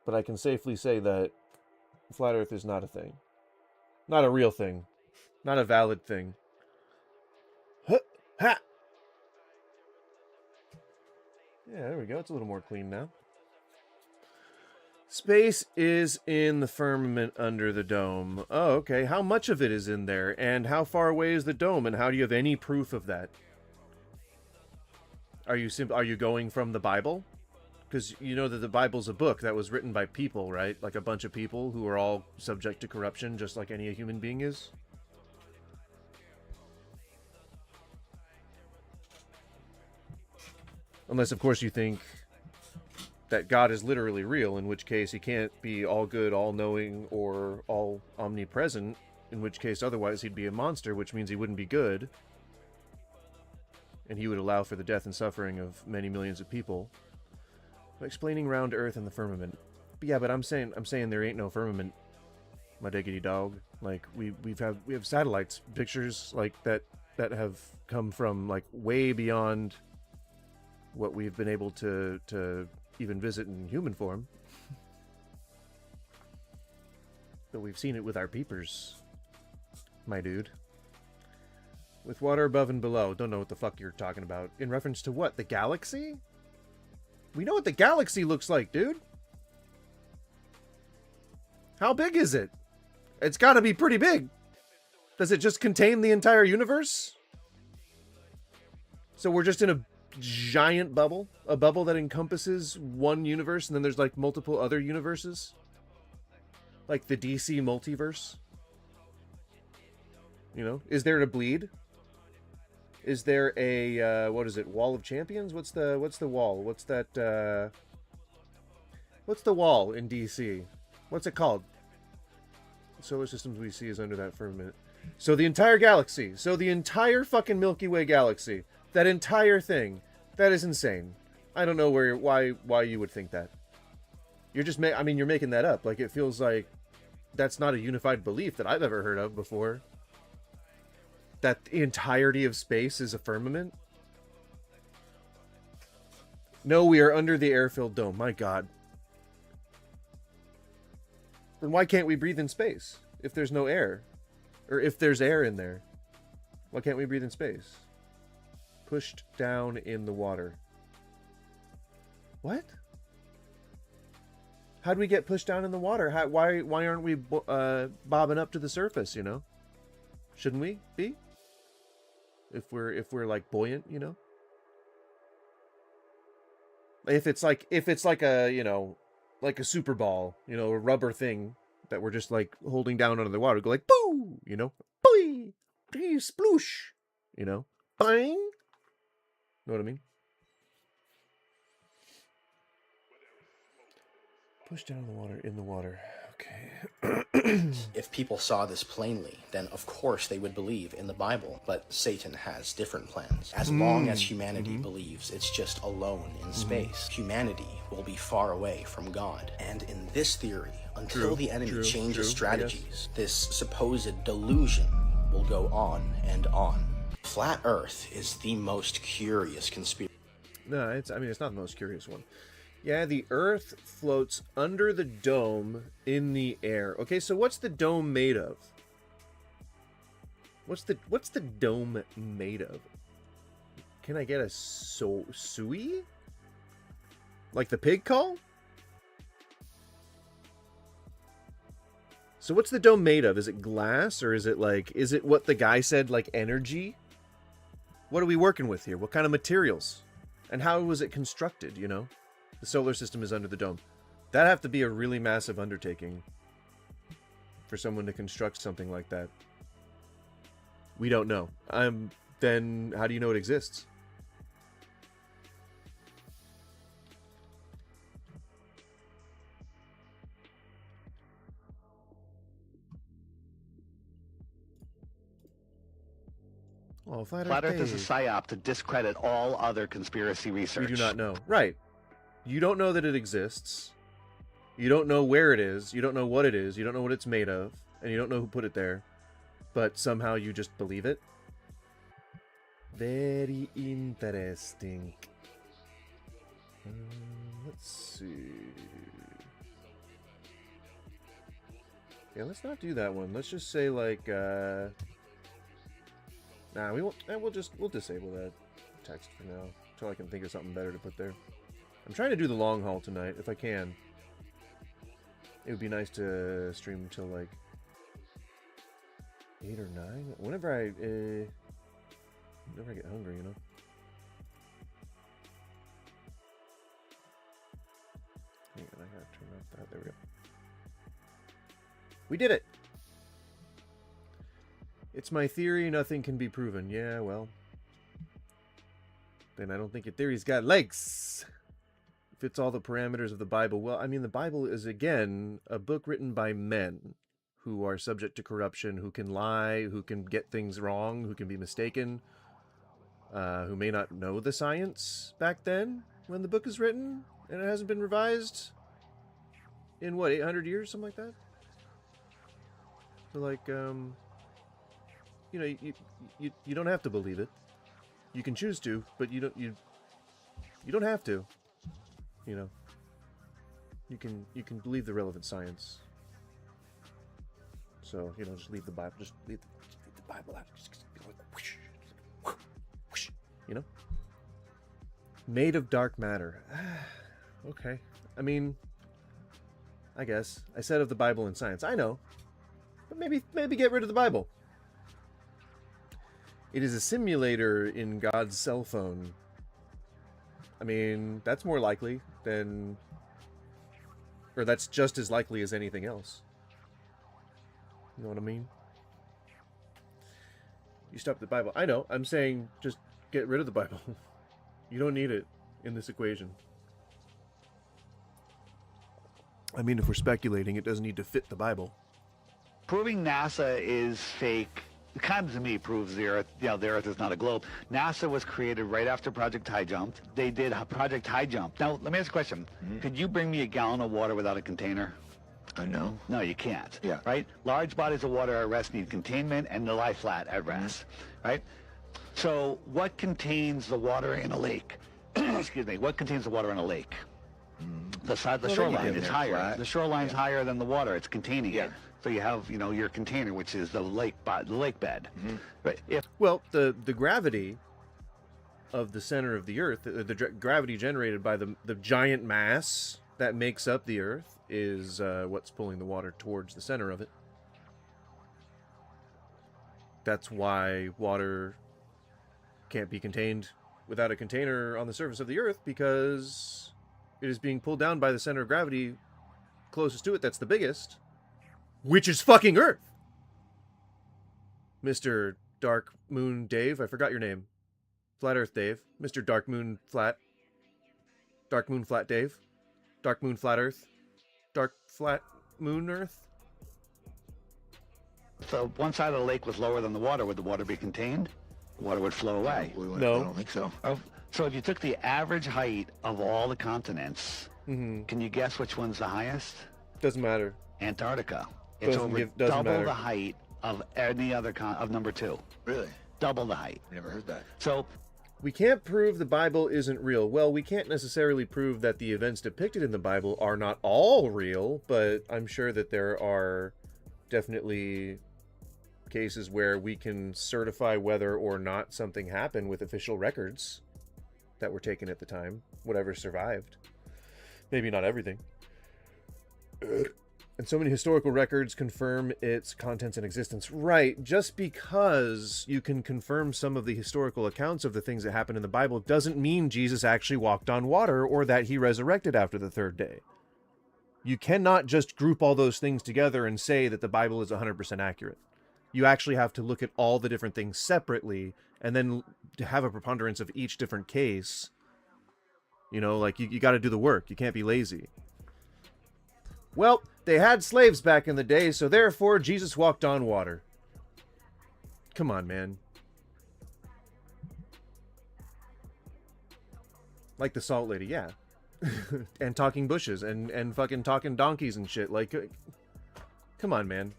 But I can safely say that Flat Earth is not a thing. Not a real thing. Not a valid thing. Ha! Yeah, there we go. It's a little more clean now. Space is in the firmament under the dome. Oh, okay. How much of it is in there? And how far away is the dome? And how do you have any proof of that? Are you going from the Bible? Because you know that the Bible's a book that was written by people, right? Like a bunch of people who are all subject to corruption, just like any human being is. Unless, of course, you think that God is literally real, in which case he can't be all good, all knowing, or all omnipresent, in which case otherwise he'd be a monster, which means he wouldn't be good. And he would allow for the death and suffering of many millions of people. Explaining round Earth and the firmament. But yeah, but I'm saying there ain't no firmament, my diggity dog. Like we have satellites, pictures like that have come from like way beyond what we've been able to even visit in human form. But we've seen it with our peepers, my dude. With water above and below. Don't know what the fuck you're talking about. In reference to what? The galaxy? We know what the galaxy looks like, dude. How big is it? It's got to be pretty big. Does it just contain the entire universe? So we're just in a giant bubble? A bubble that encompasses one universe, and then there's like multiple other universes? Like the DC multiverse? You know? Is there a bleed? Is there a, what is it, Wall of Champions? What's the wall? What's that, what's the wall in DC? What's it called? The solar systems we see is under that firmament. So the entire galaxy. So the entire fucking Milky Way galaxy. That entire thing. That is insane. I don't know why you would think that. You're just, you're making that up. Like, it feels like that's not a unified belief that I've ever heard of before. That the entirety of space is a firmament? No, we are under the air-filled dome. My God. Then why can't we breathe in space? If there's no air. Or if there's air in there. Why can't we breathe in space? Pushed down in the water. What? How'd we get pushed down in the water? Why aren't we bobbing up to the surface, you know? Shouldn't we be? If we're like buoyant, you know? If it's like a, you know, like a super ball, you know, a rubber thing that we're just like holding down under the water. Go like, boo, you know, boy, sploosh, you know, bang. Know what I mean? Push down in the water. Okay.
If people saw this plainly, then of course they would believe in the Bible. But Satan has different plans. As long as humanity believes it's just alone in space, humanity will be far away from God. And in this theory, until the enemy changes strategies, this supposed delusion will go on and on. Flat Earth is the most curious conspiracy.
No, it's not the most curious one. Yeah, the Earth floats under the dome in the air. Okay, so what's the dome made of? What's the dome made of? Can I get a suey? Like the pig call? So what's the dome made of? Is it glass, or is it what the guy said, like energy? What are we working with here? What kind of materials? And how was it constructed, you know? The solar system is under the dome. That'd have to be a really massive undertaking for someone to construct something like that. We don't know. Then how do you know it exists? Oh, Flat
Earth is a psyop to discredit all other conspiracy research.
We do not know. Right. You don't know that it exists. You don't know where it is. You don't know what it is. You don't know what it's made of. And you don't know who put it there. But somehow you just believe it. Very interesting. Let's see. Yeah, let's not do that one. Let's just say like, nah, we won't. We'll disable that text for now until I can think of something better to put there. I'm trying to do the long haul tonight if I can. It would be nice to stream until like 8 or 9. Whenever I get hungry, you know. Hang on, I gotta turn off that. There we go. We did it! It's my theory, nothing can be proven. Yeah, well. Then I don't think your theory's got legs. Fits all the parameters of the Bible. Well, I mean, the Bible is, again, a book written by men who are subject to corruption, who can lie, who can get things wrong, who can be mistaken, who may not know the science back then when the book is written, and it hasn't been revised in, what, 800 years? Something like that? So, like, you know, you don't have to believe it. You can choose to, but you don't have to. You know, you can believe the relevant science. So, you know, just leave the Bible. Just leave the Bible out. Just whoosh, whoosh, you know, made of dark matter. Okay, I mean, I guess I said of the Bible and science. I know, but maybe get rid of the Bible. It is a simulator in God's cell phone. I mean, that's more likely than... Or that's just as likely as anything else. You know what I mean? You stop the Bible. I know, I'm saying just get rid of the Bible. You don't need it in this equation. I mean, if we're speculating, it doesn't need to fit the Bible.
Proving NASA is fake kind of, to me, proves the Earth, you know, the Earth is not a globe. NASA was created right after Project High Jump. They did Project High Jump. Now, let me ask a question. Could you bring me a gallon of water without a container?
No.
No, you can't.
Yeah.
Right? Large bodies of water at rest need containment and the lie flat at rest. Right? So, what contains the water in a lake? Excuse me. What contains the water in a lake? The shoreline is higher.
Flat.
The shoreline's higher than the water. It's containing it. So you have, you know, your container, which is the lake bed. Right?
Well, the gravity of the center of the Earth, the gravity generated by the giant mass that makes up the Earth, is what's pulling the water towards the center of it. That's why water can't be contained without a container on the surface of the Earth, because it is being pulled down by the center of gravity closest to it, that's the biggest. which is fucking Earth. Mr. Dark Moon Dave, I forgot your name. Flat Earth Dave. Mr. Dark Moon Flat. Dark Moon Flat Dave. Dark Moon Flat Earth. Dark Flat Moon Earth.
So one side of the lake was lower than the water. Would the water be contained? The water would flow away.
No.
I don't think so.
So if you took the average height of all the continents,
Mm-hmm.
can you guess which one's the highest?
Doesn't matter.
Antarctica. It's
Doesn't
over
doesn't
double
matter.
the height of any other of number 2.
Really?
Double the height.
I never heard that.
So
We can't prove the Bible isn't real. Well, we can't necessarily prove that the events depicted in the Bible are not all real, but I'm sure that there are definitely cases where we can certify whether or not something happened with official records that were taken at the time, whatever survived. Maybe not everything. And so many historical records confirm its contents and existence. Right, just because you can confirm some of the historical accounts of the things that happened in the Bible doesn't mean Jesus actually walked on water or that he resurrected after the third day. You cannot just group all those things together and say that the Bible is 100% accurate. You actually have to look at all the different things separately and then to have a preponderance of each different case. You know, like you got to do the work. You can't be lazy. Well, they had slaves back in the day, so therefore Jesus walked on water. Come on, man. Like the Salt Lady, yeah. And talking bushes and fucking talking donkeys and shit. Like, come on, man.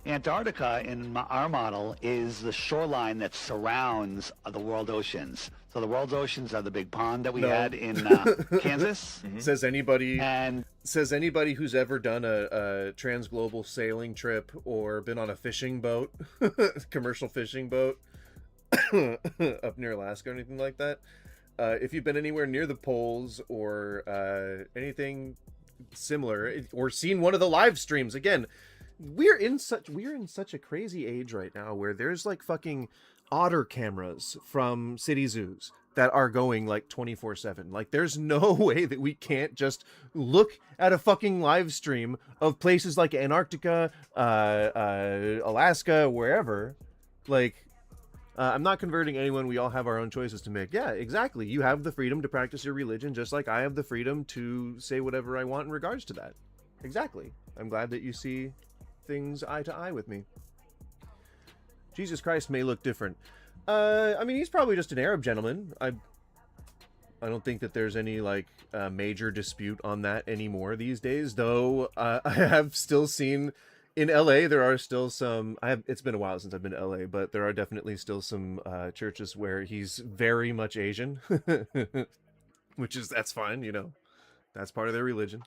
Antarctica, in our model, is the shoreline that surrounds the world oceans. So the world's oceans are the big pond that we
No.
had in Kansas.
Says anybody
And
who's ever done a transglobal sailing trip or been on a fishing boat, commercial fishing boat, up near Alaska or anything like that. If you've been anywhere near the poles or anything similar, or seen one of the live streams, again, we're in such a crazy age right now where there's like fucking otter cameras from city zoos that are going like 24/7. Like, there's no way that we can't just look at a fucking live stream of places like Antarctica, Alaska, wherever. Like, I'm not converting anyone. We all have our own choices to make. Yeah, exactly. You have the freedom to practice your religion, just like I have the freedom to say whatever I want in regards to that. Exactly. I'm glad that you see things eye to eye with me. Jesus Christ may look different. I mean, he's probably just an Arab gentleman. I don't think that there's any like major dispute on that anymore these days. Though I have still seen in LA there are still some. It's been a while since I've been to LA, but there are definitely still some churches where he's very much Asian, that's fine. You know, that's part of their religion.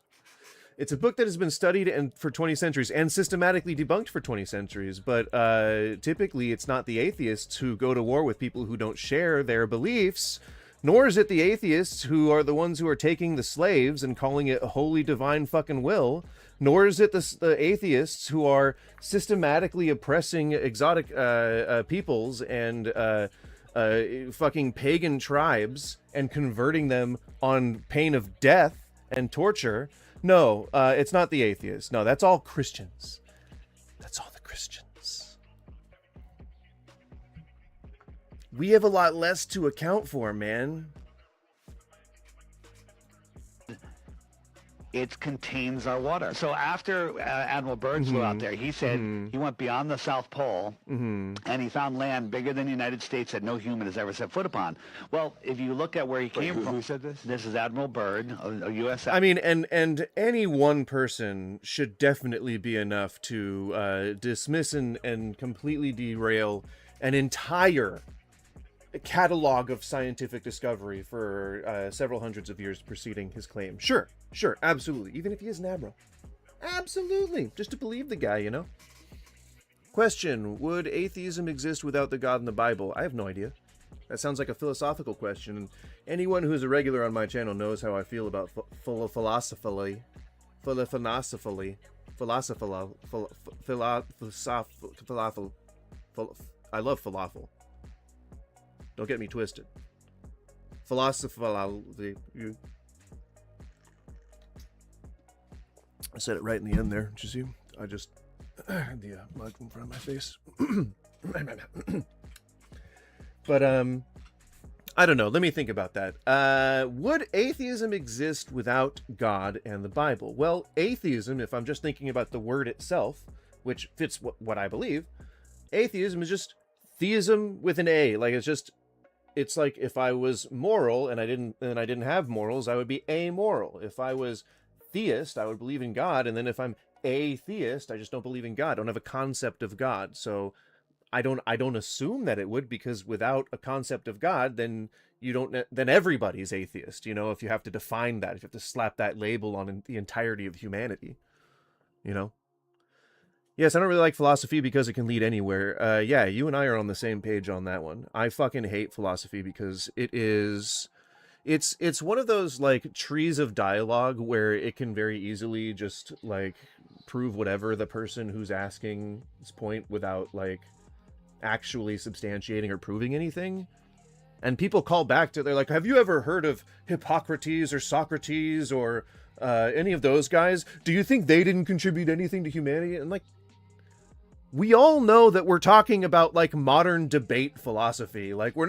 It's a book that has been studied for 20 centuries and systematically debunked for 20 centuries, but typically it's not the atheists who go to war with people who don't share their beliefs, nor is it the atheists who are the ones who are taking the slaves and calling it holy divine fucking will, nor is it the atheists who are systematically oppressing exotic peoples and fucking pagan tribes and converting them on pain of death and torture. No, it's not the atheists. No, that's all Christians. That's all the Christians. We have a lot less to account for, man.
it contains our water. So after Admiral Byrd flew out there, he said he went beyond the South Pole and he found land bigger than the United States that no human has ever set foot upon. Well, if you look at where he came from.
Who said this?
This is Admiral Byrd, a U.S.
I mean, and any one person should definitely be enough to dismiss and completely derail an entire catalog of scientific discovery for several hundreds of years preceding his claim. Sure, absolutely. Even if he is an admiral. Absolutely. Just to believe the guy, you know? Question: would atheism exist without the God in the Bible? I have no idea. That sounds like a philosophical question. And anyone who's a regular on my channel knows how I feel about philosophically. I love falafel. Don't get me twisted. Philosophy. I said it right in the end there. Did you see? I just had the mug in front of my face. But I don't know. Let me think about that. Would atheism exist without God and the Bible? Well, atheism, if I'm just thinking about the word itself, which fits what I believe, atheism is just theism with an A. Like it's like if I was moral and I didn't have morals, I would be amoral. If I was theist, I would believe in God, and then if I'm atheist, I just don't believe in God. I don't have a concept of God. So I don't assume that it would, because without a concept of God, then then everybody's atheist, you know, if you have to define that, if you have to slap that label on the entirety of humanity, you know. Yes, I don't really like philosophy because it can lead anywhere. Yeah, you and I are on the same page on that one. I fucking hate philosophy because it's one of those like trees of dialogue where it can very easily just like prove whatever the person who's asking this point without like actually substantiating or proving anything. And people call back to, they're like, have you ever heard of Hippocrates or Socrates or any of those guys? Do you think they didn't contribute anything to humanity? And like, we all know that we're talking about like modern debate philosophy. Like we're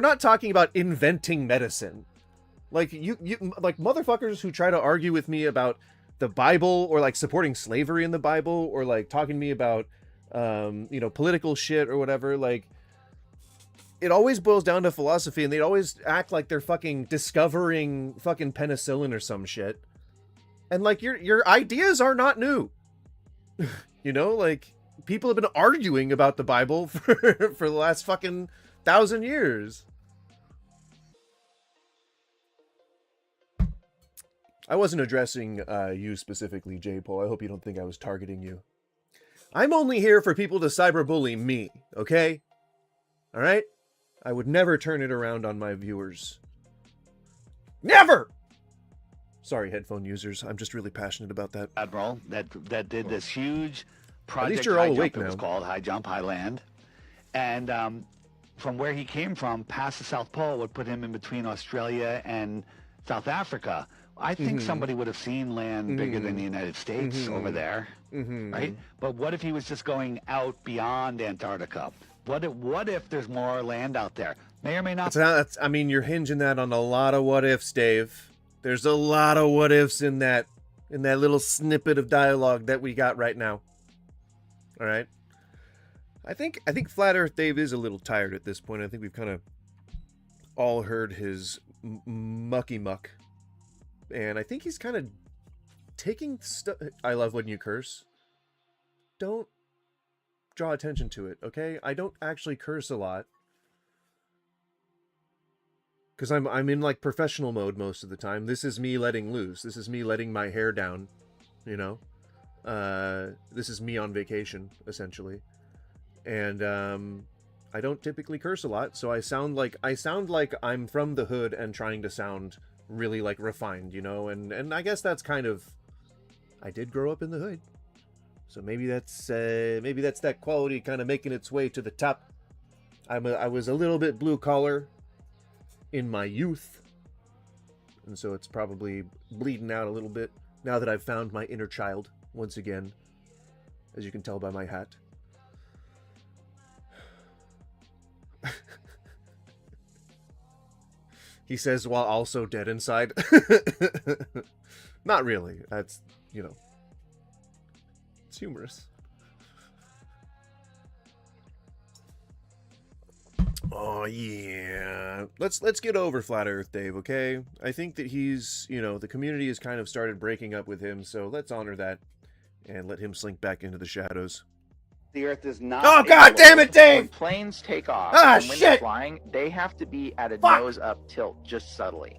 not talking about inventing medicine. Like you like motherfuckers who try to argue with me about the Bible or like supporting slavery in the Bible or like talking to me about you know, political shit or whatever. Like it always boils down to philosophy, and they always act like they're fucking discovering fucking penicillin or some shit. And like your ideas are not new. You know, like people have been arguing about the Bible for the last fucking 1,000 years. I wasn't addressing you specifically, J-Pole. I hope you don't think I was targeting you. I'm only here for people to cyberbully me, okay? All right? I would never turn it around on my viewers. Never! Sorry, headphone users. I'm just really passionate about that.
Admiral that did this huge project.
At least you're all awake
It was
now.
called High Jump, High Land. And from where he came from, past the South Pole would put him in between Australia and South Africa. I think somebody would have seen land bigger than the United States over there, right? But what if he was just going out beyond Antarctica? What if there's more land out there? May or may not.
I mean, you're hinging that on a lot of what ifs, Dave. There's a lot of what ifs in that little snippet of dialogue that we got right now. All right. I think Flat Earth Dave is a little tired at this point. I think we've kind of all heard his mucky muck. And I think he's kind of taking stuff. I love when you curse. Don't draw attention to it, okay? I don't actually curse a lot. Because I'm in like professional mode most of the time. This is me letting loose. This is me letting my hair down, you know? This is me on vacation, essentially. And I don't typically curse a lot, so I sound like I'm from the hood and trying to sound really like refined, you know? And I guess that's kind of, I did grow up in the hood. So maybe that's that quality kind of making its way to the top. I was a little bit blue collar in my youth, and so it's probably bleeding out a little bit now that I've found my inner child once again, as you can tell by my hat. He says while also dead inside. Not really. That's, you know, it's humorous. Oh yeah. Let's get over Flat Earth Dave, okay? I think that he's, you know, the community has kind of started breaking up with him, so let's honor that and let him slink back into the shadows.
The Earth is not.
Oh god damn it, Dave!
When planes take off
Ah,
and when
shit!
they're flying, they have to be at a nose up tilt, just subtly.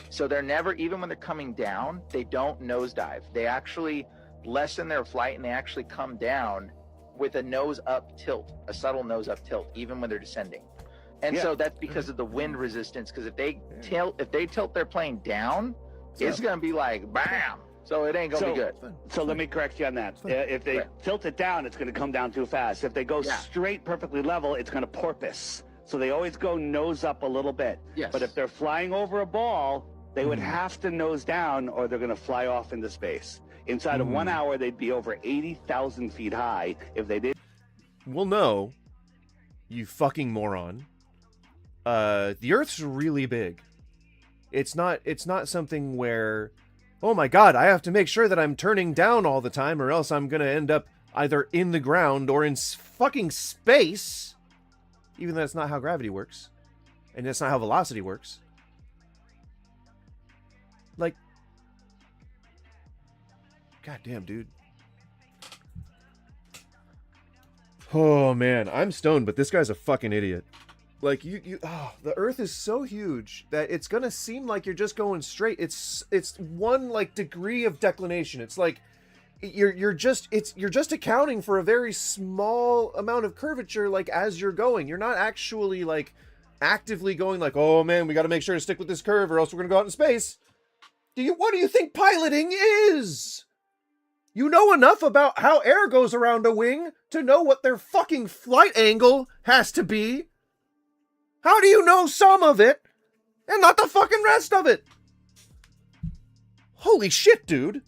So they're never, even when they're coming down, they don't nosedive. They actually lessen their flight and they actually come down with a nose up tilt, a subtle nose up tilt, even when they're descending. And so that's because of the wind resistance. Because if they tilt their plane down, it's gonna be like bam. So it ain't gonna be good.
So let me correct you on that. If they tilt it down, it's going to come down too fast. If they go straight, perfectly level, it's going to porpoise. So they always go nose up a little bit.
Yes.
But if they're flying over a ball, they would have to nose down or they're going to fly off into space. Inside of 1 hour, they'd be over 80,000 feet high if they did.
Well, no, you fucking moron. The Earth's really big. It's not something where, oh my god, I have to make sure that I'm turning down all the time or else I'm gonna end up either in the ground or in fucking space. Even though that's not how gravity works. And that's not how velocity works. Like, goddamn, dude. Oh man, I'm stoned, but this guy's a fucking idiot. Like the Earth is so huge that it's gonna seem like you're just going straight. It's one like degree of declination. It's like you're just accounting for a very small amount of curvature, like as you're going. You're not actually like actively going like, oh man, we got to make sure to stick with this curve or else we're gonna go out in space. What do you think piloting is? You know enough about how air goes around a wing to know what their fucking flight angle has to be. How do you know some of it and not the fucking rest of it? Holy shit, dude.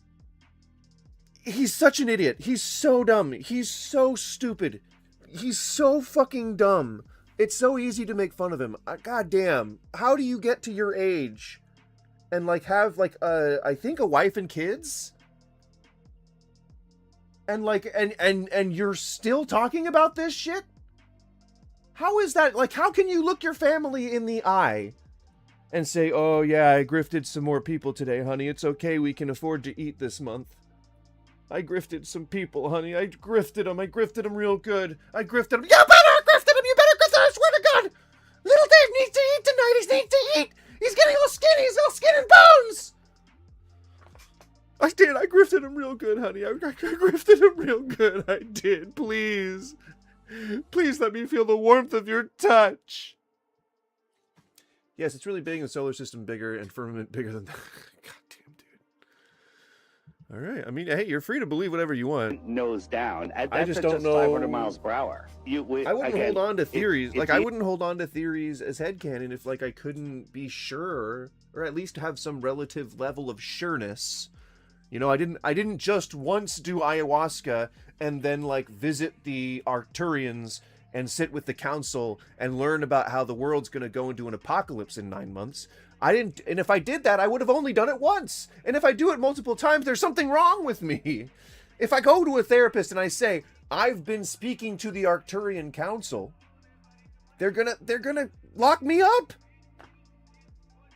He's such an idiot. He's so dumb. He's so stupid. He's so fucking dumb. It's so easy to make fun of him. God damn. How do you get to your age and like have like I think a wife and kids? And like and you're still talking about this shit? How is that? Like, how can you look your family in the eye and say, oh yeah, I grifted some more people today, honey. It's okay, we can afford to eat this month. I grifted some people, honey. I grifted them real good. I grifted them. You better grifted them! You better grifted them! I swear to God! Little Dave needs to eat tonight! He needs to eat! He's getting all skinny! He's all skin and bones! I did. I grifted him real good, honey. I grifted him real good. I did. Please. Please let me feel the warmth of your touch. Yes, it's really big and the solar system bigger and firmament bigger than that. Goddamn, dude. All right. I mean, hey, you're free to believe whatever you want.
Nose down.
I just don't know.
500 miles per hour.
I wouldn't hold on to theories. I wouldn't hold on to theories as headcanon if, like, I couldn't be sure, or at least have some relative level of sureness. You know, I didn't just once do ayahuasca and then like visit the Arcturians and sit with the council and learn about how the world's going to go into an apocalypse in 9 months. And if I did that, I would have only done it once. And if I do it multiple times, there's something wrong with me. If I go to a therapist and I say, I've been speaking to the Arcturian council, they're gonna lock me up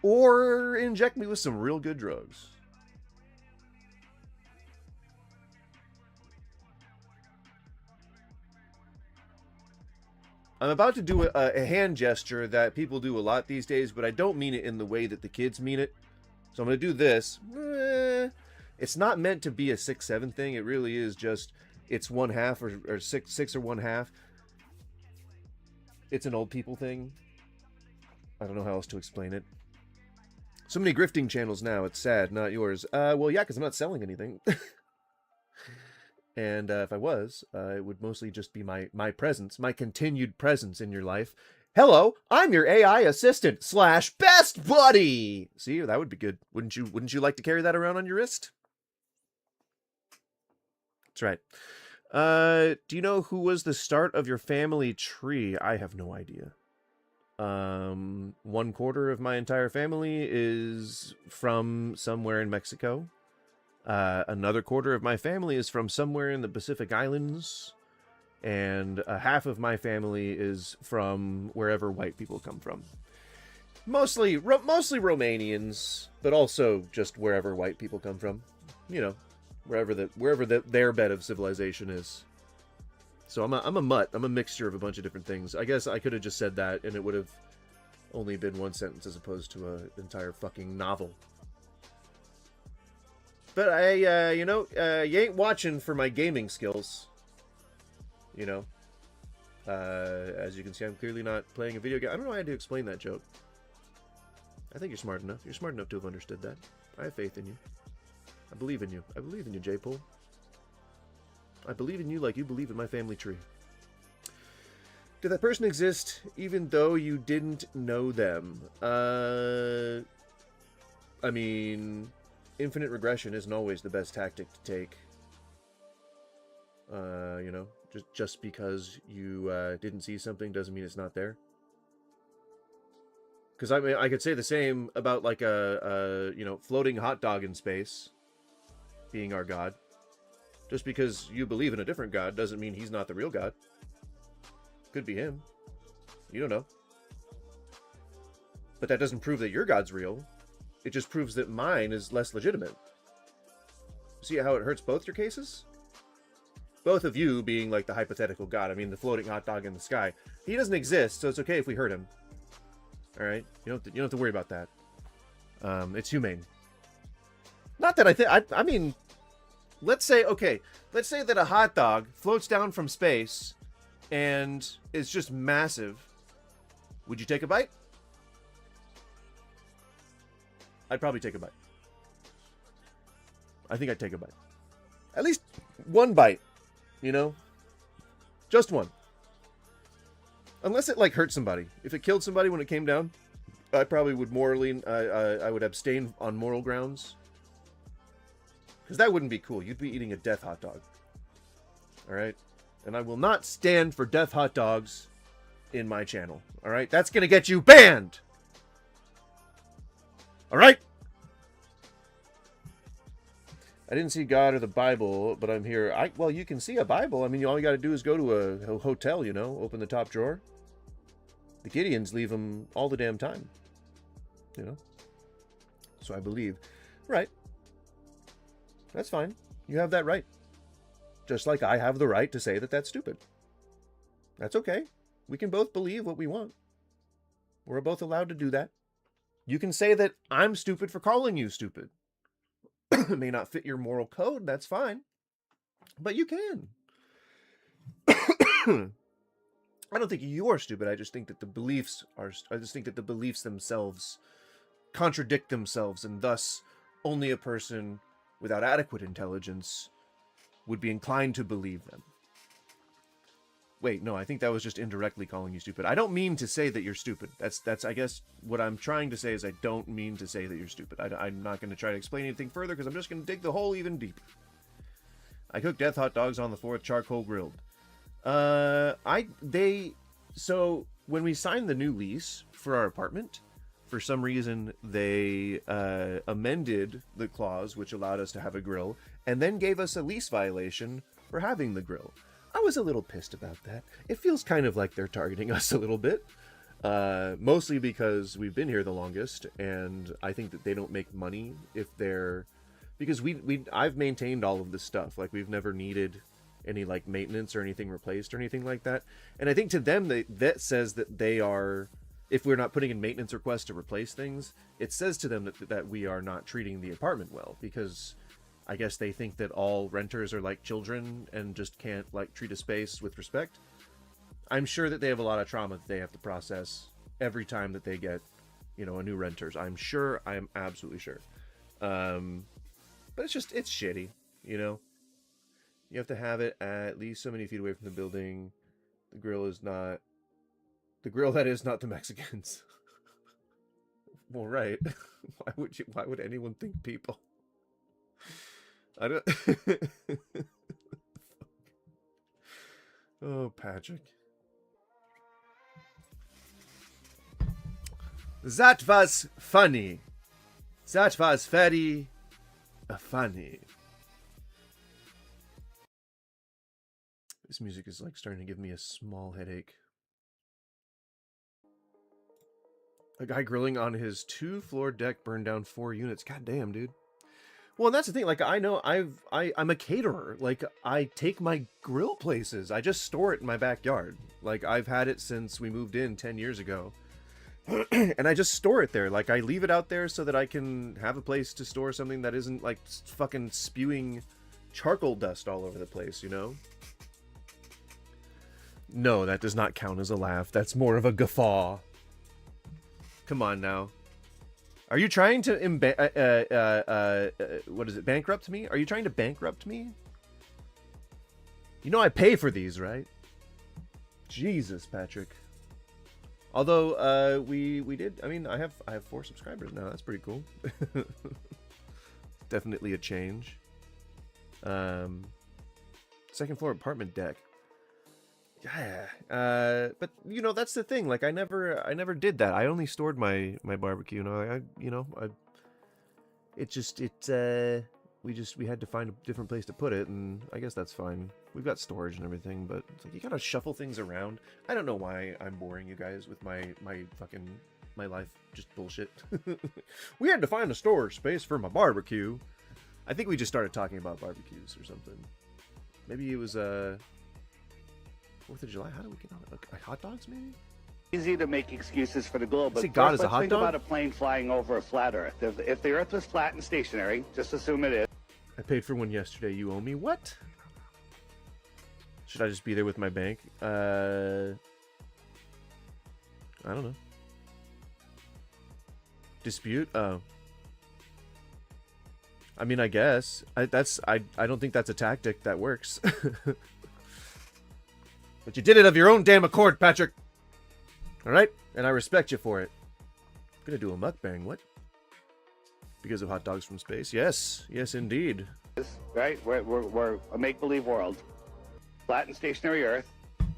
or inject me with some real good drugs. I'm about to do a hand gesture that people do a lot these days, but I don't mean it in the way that the kids mean it. So I'm going to do this. It's not meant to be a 6-7 thing. It really is just, it's 1/2 or 6 or 1/2. It's an old people thing. I don't know how else to explain it. So many grifting channels now. It's sad, not yours. Well, yeah, because I'm not selling anything. And if I was, it would mostly just be my presence, my continued presence in your life. Hello, I'm your AI assistant / best buddy. See, that would be good. Wouldn't you like to carry that around on your wrist? That's right. Do you know who was the start of your family tree? I have no idea. 1/4 of my entire family is from somewhere in Mexico. Another 1/4 of my family is from somewhere in the Pacific Islands, and 1/2 of my family is from wherever white people come from. Mostly Romanians, but also just wherever white people come from. You know, wherever their bed of civilization is. So I'm a mutt. I'm a mixture of a bunch of different things. I guess I could have just said that, and it would have only been one sentence as opposed to an entire fucking novel. But I, you ain't watching for my gaming skills. You know. As you can see, I'm clearly not playing a video game. I don't know how to explain that joke. I think you're smart enough. You're smart enough to have understood that. I have faith in you. I believe in you. I believe in you, J-Pole. I believe in you like you believe in my family tree. Did that person exist even though you didn't know them? I mean... infinite regression isn't always the best tactic to take. You know, just because you didn't see something doesn't mean it's not there. Because I mean, I could say the same about like a you know, floating hot dog in space being our god. Just because you believe in a different god doesn't mean he's not the real god. Could be him. You don't know. But that doesn't prove that your god's real. It just proves that mine is less legitimate. See how it hurts both your cases? Both of you being like the hypothetical god. I mean, the floating hot dog in the sky. He doesn't exist, so it's okay if we hurt him. Alright? You don't have to worry about that. It's humane. Not that I mean, let's say that a hot dog floats down from space and is just massive. Would you take a bite? I'd probably take a bite. I think I'd take a bite. At least one bite, you know? Just one. Unless it, like, hurt somebody. If it killed somebody when it came down, I probably would morally, I would abstain on moral grounds. Because that wouldn't be cool. You'd be eating a death hot dog. Alright? And I will not stand for death hot dogs in my channel. Alright? That's gonna get you banned! Alright? I didn't see God or the Bible, but I'm here. Well, you can see a Bible. I mean, all you gotta do is go to a hotel, you know? Open the top drawer. The Gideons leave them all the damn time. You know? So I believe. Right. That's fine. You have that right. Just like I have the right to say that that's stupid. That's okay. We can both believe what we want. We're both allowed to do that. You can say that I'm stupid for calling you stupid. It may not fit your moral code, that's fine. But you can. I don't think you're stupid. I just think that the beliefs themselves contradict themselves, and thus only a person without adequate intelligence would be inclined to believe them. Wait, no, I think that was just indirectly calling you stupid. I don't mean to say that you're stupid. That's I guess, what I'm trying to say is I don't mean to say that you're stupid. I'm not going to try to explain anything further because I'm just going to dig the hole even deeper. I cook death hot dogs on the 4th, charcoal grilled. So when we signed the new lease for our apartment, for some reason they amended the clause which allowed us to have a grill, and then gave us a lease violation for having the grill. I was a little pissed about that. It feels kind of like they're targeting us a little bit. Mostly because we've been here the longest, and I think that they don't make money if they're... Because I've maintained all of this stuff. Like, we've never needed any, like, maintenance or anything replaced or anything like that. And I think to them, that says that they are... If we're not putting in maintenance requests to replace things, it says to them that we are not treating the apartment well, because... I guess they think that all renters are like children and just can't like treat a space with respect. I'm sure that they have a lot of trauma that they have to process every time that they get, you know, a new renters. I'm sure. I am absolutely sure. But it's shitty, you know. You have to have it at least so many feet away from the building. The grill that is not the Mexicans. Well, right. Why would anyone think people? I don't... Oh, Patrick. That was funny. That was very funny. This music is like starting to give me a small headache. A guy grilling on his 2-floor deck burned down 4 units. God damn, dude. Well, and that's the thing, like, I know I'm a caterer. Like, I take my grill places. I just store it in my backyard. Like, I've had it since we moved in 10 years ago. And I just store it there. Like, I leave it out there so that I can have a place to store something that isn't, like, fucking spewing charcoal dust all over the place, you know? No, that does not count as a laugh. That's more of a guffaw. Come on now. Are you trying to bankrupt me? Are you trying to bankrupt me? You know I pay for these, right? Jesus, Patrick. Although we did. I mean, I have 4 subscribers now. That's pretty cool. definitely a change. Second floor apartment deck. Yeah. But you know, that's the thing. Like I never did that. I only stored my barbecue. We had to find a different place to put it, and I guess that's fine. We've got storage and everything, but it's like you gotta shuffle things around. I don't know why I'm boring you guys with my life just bullshit. We had to find a storage space for my barbecue. I think we just started talking about barbecues or something. Maybe it was 4th of July. How do we get on it? Like, hot dogs, maybe?
Easy to make excuses for the globe, but
Say God is
first
a
let's
hot
think
dog?
about a plane flying over a flat Earth. If the Earth was flat and stationary, just assume it is.
I paid for one yesterday. You owe me what? Should I just be there with my bank? I don't know. Dispute? Oh. I mean, I guess. I don't think that's a tactic that works. But you did it of your own damn accord, Patrick. Alright? And I respect you for it. I'm gonna do a mukbang. What? Because of hot dogs from space? Yes. Yes, indeed.
Right? We're a make-believe world. Flat and stationary Earth,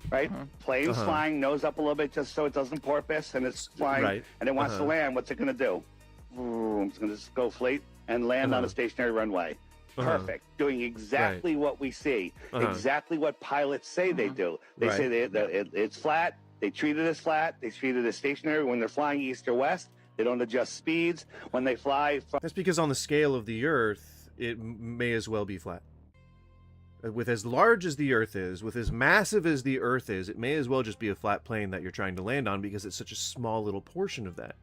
right? Planes flying, nose up a little bit just so it doesn't porpoise, and it's flying,
Right.
and it wants to land. What's it going to do? Vroom, it's going to just go flat and land on a stationary runway. Perfect. Doing exactly what we see, exactly what pilots say they do. They say it's flat. They treat it as flat. They treat it as stationary. When they're flying east or west, they don't adjust speeds. When they fly from
That's because on the scale of the Earth, it may as well be flat. With as large as the Earth is, with as massive as the Earth is, it may as well just be a flat plane that you're trying to land on because it's such a small little portion of that.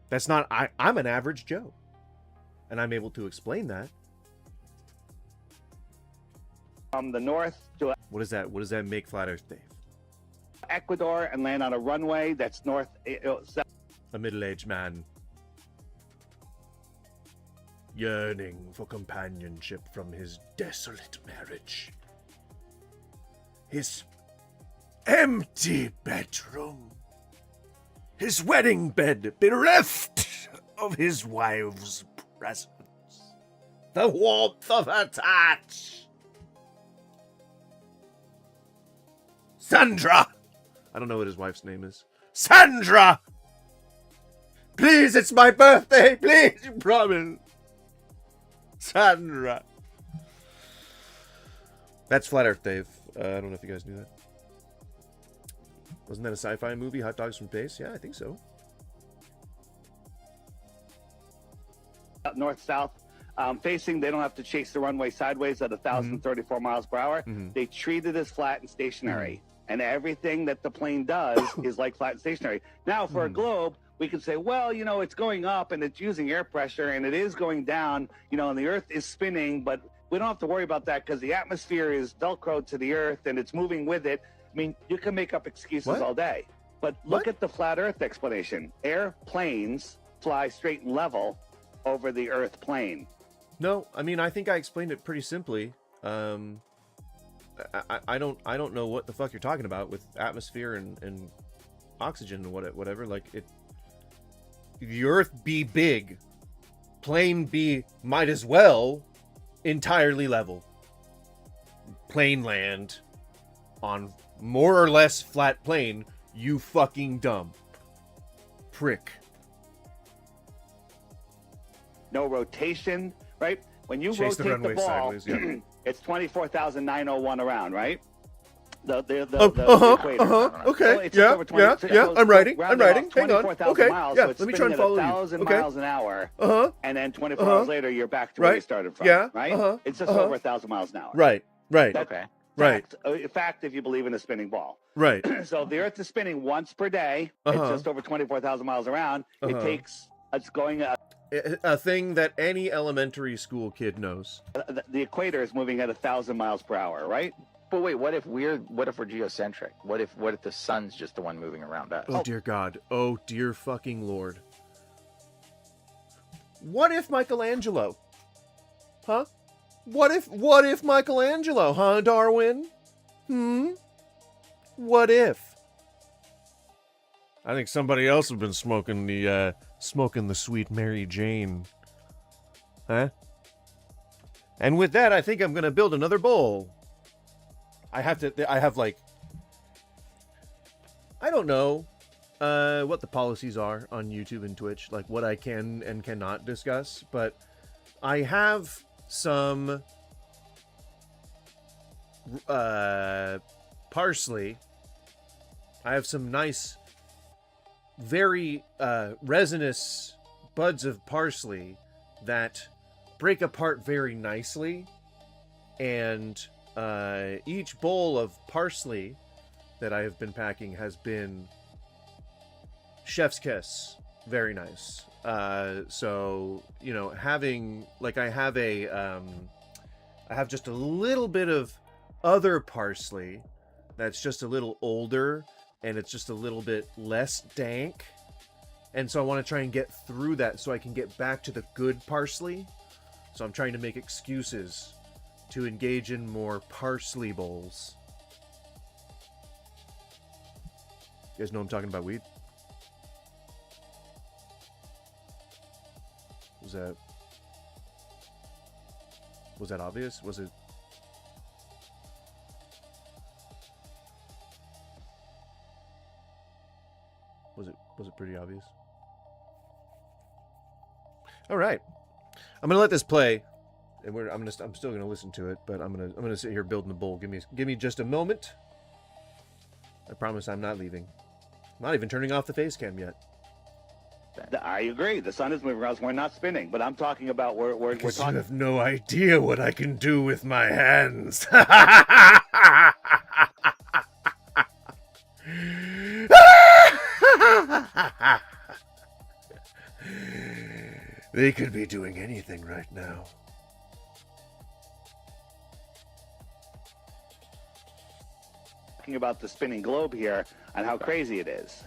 That's not... I'm an average Joe. And I'm able to explain that.
the north to
What does that make flat Earth, Dave?
Ecuador and land on a runway that's north.
A middle-aged man. Yearning for companionship from his desolate marriage. His empty bedroom. His wedding bed bereft of his wife's presence. The warmth of her touch. Sandra! I don't know what his wife's name is. Sandra! Please, it's my birthday! Please, you promise! Sandra! That's Flat Earth, Dave. I don't know if you guys knew that. Wasn't that a sci-fi movie, Hot Dogs from Space? Yeah, I think so.
North-south facing, they don't have to chase the runway sideways at 1,034 miles per hour. They treat it as flat and stationary. And everything that the plane does is like flat and stationary. Now, for a globe, we can say, well, you know, it's going up and it's using air pressure and it is going down, you know, and the Earth is spinning, but we don't have to worry about that because the atmosphere is Velcroed to the Earth and it's moving with it. I mean, you can make up excuses all day. But look at the flat Earth explanation. Airplanes fly straight and level over the Earth plane.
No, I mean, I think I explained it pretty simply. I don't know what the fuck you're talking about with atmosphere and oxygen and whatever. Like, the Earth be big, plane be might as well entirely level. Plane land on more or less flat plane, you fucking dumb prick.
No rotation, right? When you
Chase the
rotate the
runway
ball,
sideways, yeah.
it's 24,901 around, right? The equator.
Okay.
It's just over 20 so
I'm writing.
round it off,
Hang on.
24,000
Okay.
miles,
Yeah.
so it's
Let me try and follow you.
1,000
Okay.
miles an hour. And then 24
Uh-huh.
hours later, you're back to where you
Right.
started from.
Yeah.
Right.
Uh-huh.
It's just
Uh-huh.
over 1,000 miles an hour.
Right.
Okay.
Right.
Fact, if you believe in a spinning ball.
Right.
So if the Earth is spinning once per day, it's just over 24,000 miles around. It takes. It's going.
A thing that any elementary school kid knows.
The equator is moving at 1,000 miles per hour, right?
But wait, what if we're geocentric? What if the sun's just the one moving around us?
Oh dear God. Oh dear fucking Lord. What if Michelangelo? Huh? What if Michelangelo, huh, Darwin? What if? I think somebody else has been smoking the sweet Mary Jane Huh? And with that, I think I'm going to build another bowl. I have like, I don't know what the policies are on YouTube and Twitch, like what I can and cannot discuss, but I have some parsley. I have some nice, very resinous buds of parsley that break apart very nicely, and each bowl of parsley that I have been packing has been chef's kiss. Very nice. So, you know, having, like, I have just a little bit of other parsley that's just a little older, and it's just a little bit less dank. And so I want to try and get through that so I can get back to the good parsley. So I'm trying to make excuses to engage in more parsley bowls. You guys know I'm talking about weed? Was that obvious? Was it pretty obvious? All right. I'm gonna let this play, and I'm still gonna listen to it, but I'm gonna sit here building the bowl. Give me just a moment. I promise I'm not leaving. I'm not even turning off the face cam yet.
I agree. The sun is moving around. We're not spinning, but I'm talking about we're
Because
talking.
you have no idea what I can do with my hands. They could be doing anything right now.
Talking about the spinning globe here and how crazy it is.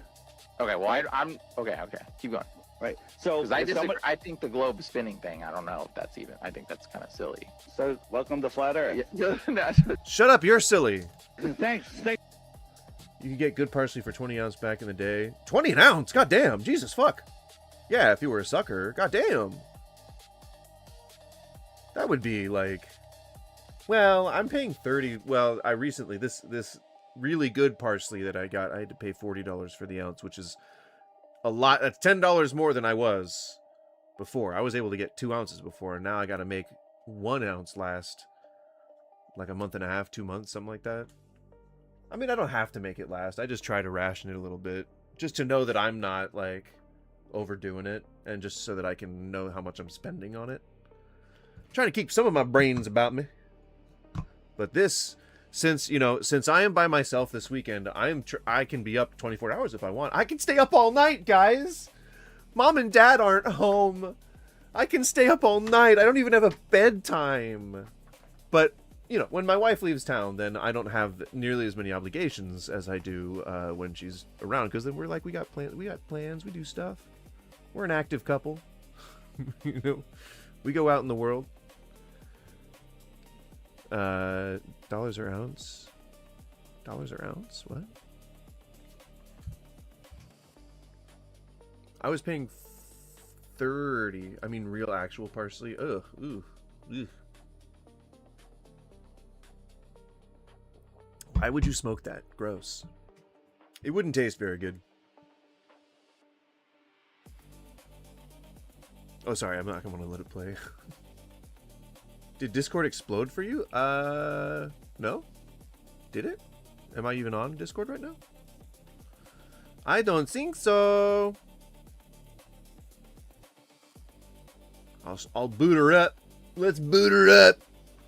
Okay, well, I'm okay. Keep going.
Right. So
Because I
if
disagree.
someone-
I think the globe spinning thing. I don't know if that's even. I think that's kind of silly.
so welcome to Flat Earth.
Shut up, you're silly.
Thanks.
You could get good parsley for 20 ounce back in the day. 20 an ounce? God damn. Jesus fuck. Yeah, if you were a sucker. God damn. That would be like... Well, I'm paying 30... Well, I recently... This really good parsley that I got, I had to pay $40 for the ounce, which is a lot. That's $10 more than I was before. I was able to get 2 ounces before, and now I got to make 1 ounce last like a month and a half, 2 months, something like that. I mean, I don't have to make it last. I just try to ration it a little bit, just to know that I'm not like overdoing it, and just so that I can know how much I'm spending on it. I'm trying to keep some of my brains about me. But this, since I am by myself this weekend, I can be up 24 hours if I want. I can stay up all night, guys. Mom and Dad aren't home. I can stay up all night. I don't even have a bedtime. But when my wife leaves town, then I don't have nearly as many obligations as I do when she's around. Because then we got plans, we do stuff. We're an active couple. We go out in the world. Dollars or ounce? Dollars or ounce? What? I was paying 30. I mean, real actual parsley. Ugh. Ooh. Ugh. Why would you smoke that? Gross. It wouldn't taste very good. Oh, sorry. I'm not going to let it play. Did Discord explode for you? No? Did it? Am I even on Discord right now? I don't think so. I'll boot her up. Let's boot her up.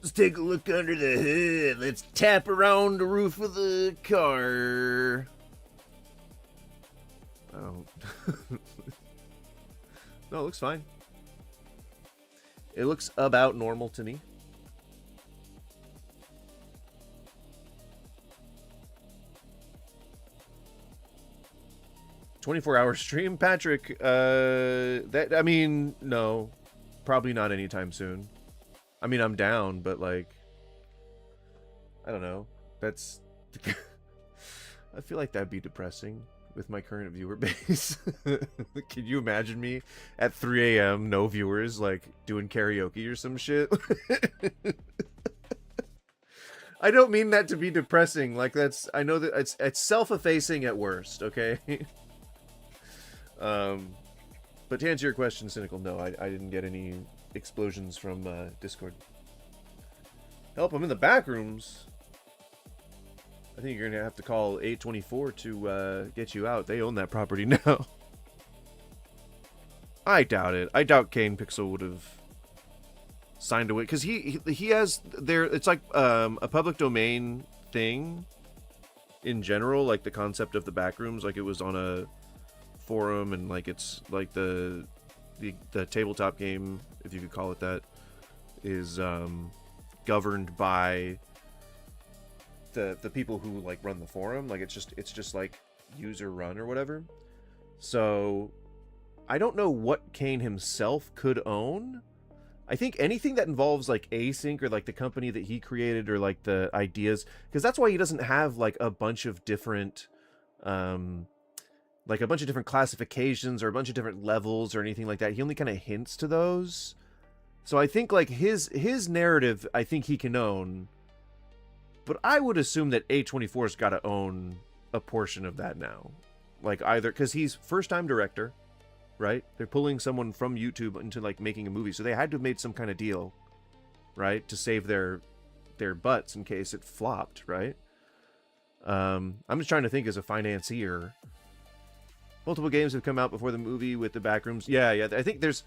Let's take a look under the hood. Let's tap around the roof of the car. Oh. No, it looks fine. It looks about normal to me. "24-hour stream, Patrick." I mean, no, probably not anytime soon. I mean, I'm down, but like, I don't know. That's. I feel like that'd be depressing. with my current viewer base. Can you imagine me at 3 a.m., no viewers, like doing karaoke or some shit? I don't mean that to be depressing. Like I know that it's self-effacing at worst. Okay. But to answer your question, Cynical, no, I didn't get any explosions from Discord. Help! I'm in the back rooms. I think you're gonna have to call 824 to get you out. They own that property now. I doubt it. I doubt Kane Pixel would have signed away because he has there. It's like a public domain thing in general, like the concept of the backrooms. Like it was on a forum, and like it's like the tabletop game, if you could call it that, is governed by the people who like run the forum. Like it's just like user run or whatever. So I don't know what Kane himself could own. I think anything that involves like Async or like the company that he created or like the ideas, because that's why he doesn't have like a bunch of different classifications or a bunch of different levels or anything like that. He only kind of hints to those. So I think like his narrative, I think he can own. But I would assume that A24's got to own a portion of that now. Like either because he's first-time director, right? They're pulling someone from YouTube into like making a movie, so they had to have made some kind of deal, right, to save their butts in case it flopped, right? I'm just trying to think as a financier. Multiple games have come out before the movie with the backrooms. Yeah. I think there's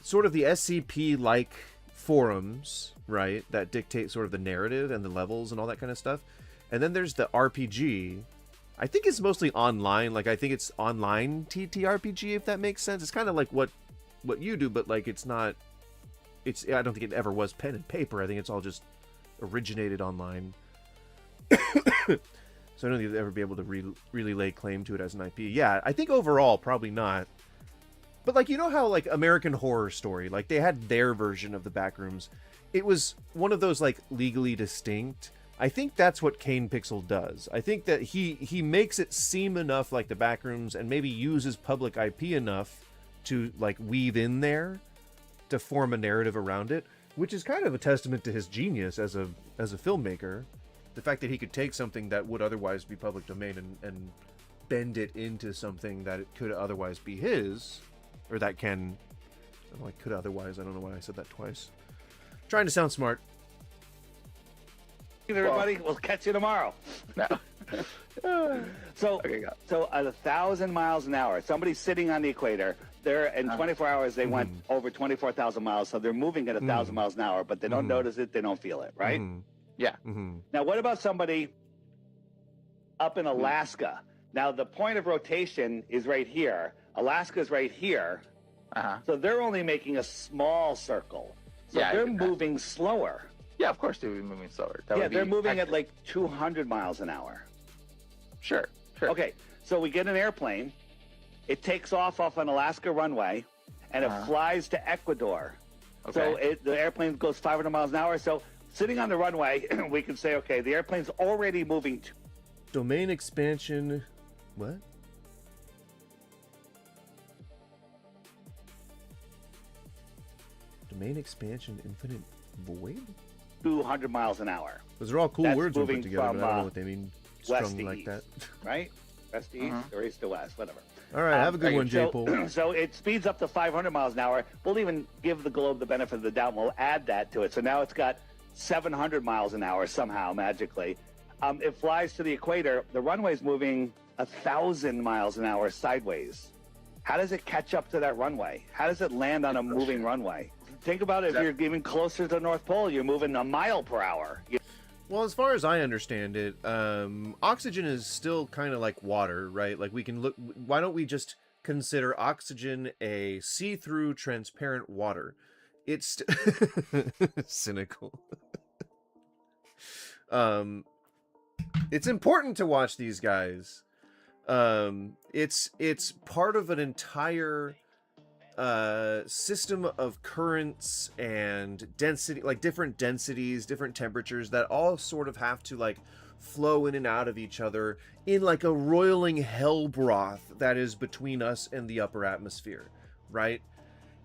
sort of the SCP-like forums, right, that dictate sort of the narrative and the levels and all that kind of stuff. And then there's the RPG. I think it's mostly online. Like I think it's online TTRPG, if that makes sense. It's kind of like what you do, but like it's not. I don't think it ever was pen and paper. I think it's all just originated online. So I don't think they'll ever be able to really lay claim to it as an IP. Yeah, I think overall probably not. But like, you know how like American Horror Story, like they had their version of the backrooms. It was one of those like legally distinct. I think that's what Kane Pixel does. I think that he makes it seem enough like the backrooms and maybe uses public IP enough to like weave in there to form a narrative around it, which is kind of a testament to his genius as a filmmaker. The fact that he could take something that would otherwise be public domain and bend it into something that it could otherwise be his, or that can, I don't know, could otherwise, I don't know why I said that twice. Trying to sound smart.
Everybody, we'll catch you tomorrow.
No.
So
Okay, go.
So at 1,000 miles an hour, somebody's sitting on the equator. They're in 24 hours. They went over 24,000 miles, so they're moving at 1,000 miles an hour, but they don't notice it. They don't feel it, right?
Yeah.
Now, what about somebody up in Alaska? Now, the point of rotation is right here. Alaska's right here. So they're only making a small circle. So
Yeah, I
they're
get that.
moving slower.
Yeah, of course they would be moving slower. That
Yeah,
would be
they're moving at
accurate.
like 200 miles an hour.
Sure.
Okay, so we get an airplane. It takes off an Alaska runway, and it flies to Ecuador. So
Okay.
the airplane goes 500 miles an hour. So sitting on the runway, we can say, okay, the airplane's already moving.
Domain expansion. What? Domain expansion, infinite void?
200 miles an hour,
Those are all cool
That's
words we
moving
put together,
from,
but I don't know what they mean
west
strung
to
like
east.
that.
right? West to east or east to west, whatever.
All right, have a good one,
so,
J-Pole.
So it speeds up to 500 miles an hour. We'll even give the globe the benefit of the doubt. We'll add that to it. So now it's got 700 miles an hour somehow, magically. It flies to the equator. The runway's moving 1,000 miles an hour sideways. How does it catch up to that runway? How does it land on a moving runway? Think about it. If you're even closer to the North Pole, you're moving a mile per hour.
Well, as far as I understand it, oxygen is still kind of like water, right? Like we can look. Why don't we just consider oxygen a see-through, transparent water? It's cynical. It's important to watch these guys. It's part of an entire system of currents and density, like different densities, different temperatures that all sort of have to like flow in and out of each other in like a roiling hell broth that is between us and the upper atmosphere, right?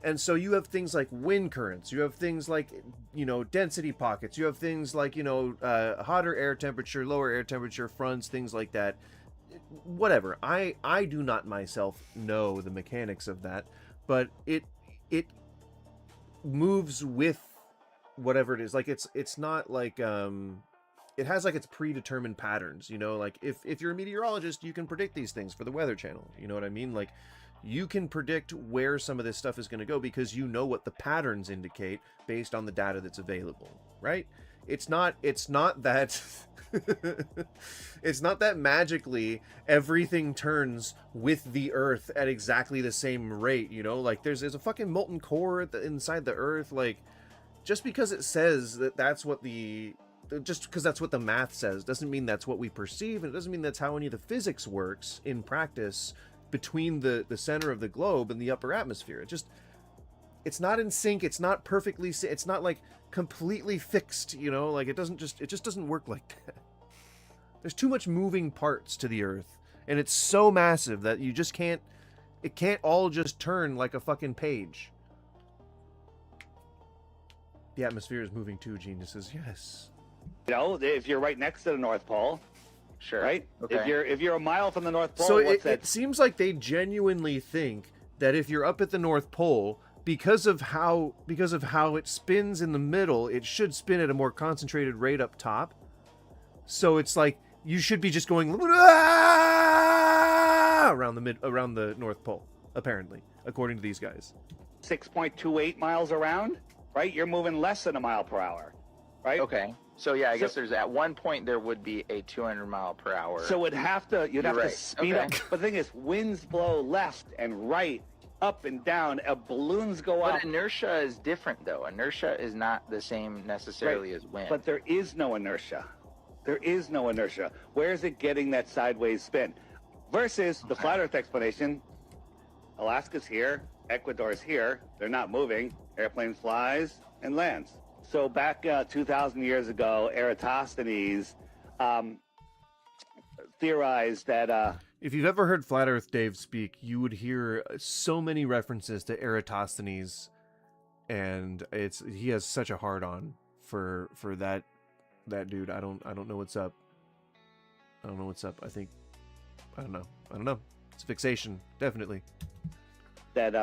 And so you have things like wind currents, you have things like, you know, density pockets, you have things like, you know, hotter air temperature, lower air temperature fronts, things like that. Whatever. I do not myself know the mechanics of that, but it moves with whatever it is. Like it's not like it has like its predetermined patterns, you know, like if you're a meteorologist, you can predict these things for the Weather Channel. You know what I mean? Like you can predict where some of this stuff is going to go because you know what the patterns indicate based on the data that's available, right? It's not that it's not that magically everything turns with the Earth at exactly the same rate, you know? Like there's a fucking molten core inside the Earth. Like just because it says that that's what just because that's what the math says doesn't mean that's what we perceive, and it doesn't mean that's how any of the physics works in practice between the center of the globe and the upper atmosphere. It's not in sync. It's not perfectly. It's not like completely fixed. You know, like it just doesn't work like that. There's too much moving parts to the Earth, and it's so massive that you just can't. It can't all just turn like a fucking page. The atmosphere is moving too. Geniuses, yes.
You know, if you're right next to the North Pole,
Sure.
right?
Okay.
If you're a mile from the North Pole,
So
what's that?
it seems like they genuinely think that if you're up at the North Pole, because of how it spins in the middle, it should spin at a more concentrated rate up top. So it's like you should be just going around the North Pole, apparently, according to these guys.
6.28 miles around, right? You're moving less than a mile per hour, right?
Okay. So yeah, I guess there's at one point there would be a 200 mile per hour.
So you'd have to
right.
speed
Okay.
up. But the thing is, winds blow left and right, up and down. Balloons go up.
But inertia is different, though. Inertia is not the same necessarily as wind.
But there is no inertia. There is no inertia. Where is it getting that sideways spin? Versus the flat Earth explanation, Alaska's here, Ecuador's here, they're not moving, airplane flies and lands. So back 2,000 years ago, Eratosthenes theorized that...
If you've ever heard Flat Earth Dave speak, you would hear so many references to Eratosthenes, and he has such a hard-on for that dude. I don't know what's up. I don't know what's up. I don't know. It's a fixation, definitely.
that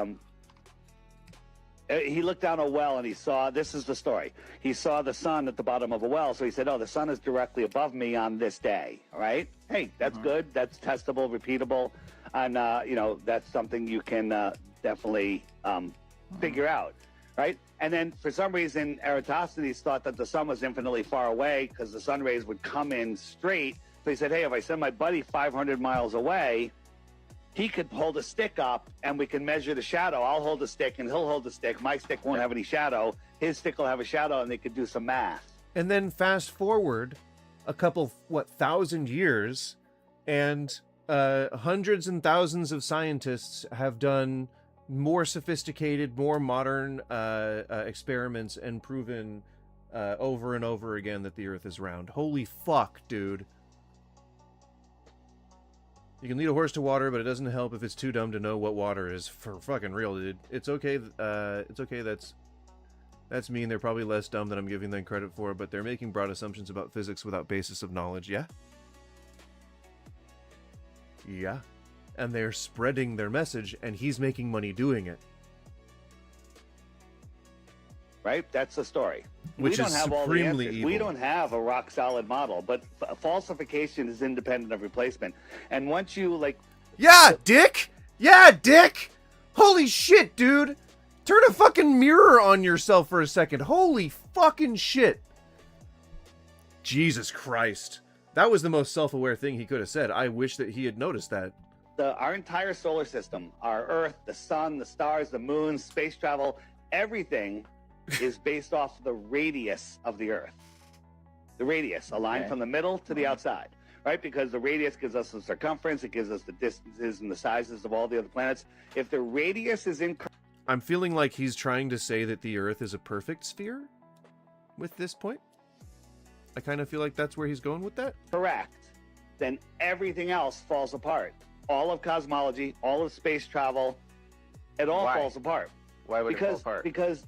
he looked down a well and he saw, this is the story, he saw the sun at the bottom of a well, so he said, oh, the sun is directly above me on this day. All right, hey, that's good, that's testable, repeatable, and you know, that's something you can definitely figure out, right? And then for some reason Eratosthenes thought that the sun was infinitely far away because the sun rays would come in straight. So he said, hey, if I send my buddy 500 miles away, he could hold a stick up and we can measure the shadow. I'll hold the stick and he'll hold the stick. My stick won't have any shadow. His stick will have a shadow, and they could do some math.
And then fast forward a couple, 1,000 years, and hundreds and thousands of scientists have done more sophisticated, more modern experiments and proven over and over again that the Earth is round. Holy fuck, dude. You can lead a horse to water, but it doesn't help if it's too dumb to know what water is. For fucking real, dude. It's okay. It's okay. That's mean. They're probably less dumb than I'm giving them credit for, but they're making broad assumptions about physics without basis of knowledge. Yeah. Yeah. And they're spreading their message, and he's making money doing it.
Right? That's the story.
Which
we don't
is
have all the
supremely
answers.
evil.
We don't have a rock solid model, but falsification is independent of replacement. And once you
Yeah, Dick! Yeah, Dick! Holy shit, dude! Turn a fucking mirror on yourself for a second. Holy fucking shit. Jesus Christ. That was the most self-aware thing he could have said. I wish that he had noticed that.
our entire solar system, our Earth, the sun, the stars, the moon, space travel, everything is based off the radius of the Earth. The radius, a line from the middle to the outside, right? Because the radius gives us the circumference, it gives us the distances and the sizes of all the other planets. If the radius is incorrect,
I'm feeling like he's trying to say that the Earth is a perfect sphere with this point. I kind of feel like that's where he's going with that.
Correct. Then everything else falls apart. All of cosmology, all of space travel, it all
Why?
falls apart.
Why would it fall apart?
Because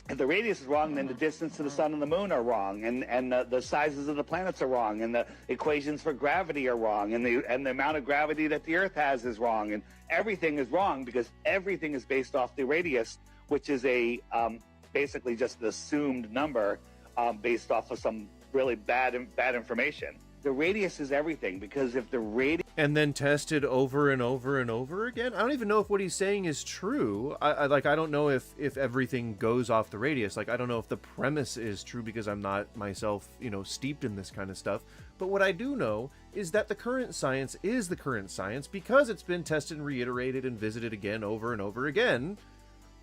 if the radius is wrong, then the distance to the sun and the moon are wrong, and the sizes of the planets are wrong, and the equations for gravity are wrong, and the amount of gravity that the Earth has is wrong, and everything is wrong because everything is based off the radius, which is a basically just an assumed number based off of some really bad information. The radius is everything, because if the radius
And then tested over and over and over again. I don't even know if what he's saying is true. I don't know if everything goes off the radius. Like, I don't know if the premise is true because I'm not myself, steeped in this kind of stuff. But what I do know is that the current science is the current science because it's been tested and reiterated and visited again over and over again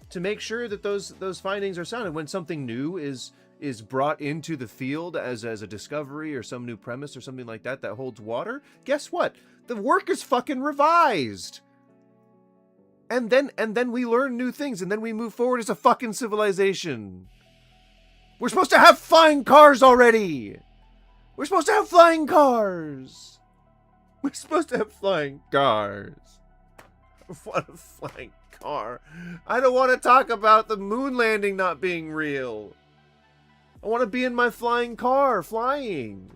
to make sure that those findings are sound. And when something new is brought into the field as a discovery or some new premise or something like that holds water, guess what? The work is fucking revised. And then we learn new things, and then we move forward as a fucking civilization. We're supposed to have flying cars already. We're supposed to have flying cars. We're supposed to have flying cars. What a flying car. I don't want to talk about the moon landing not being real. I want to be in my flying car, flying.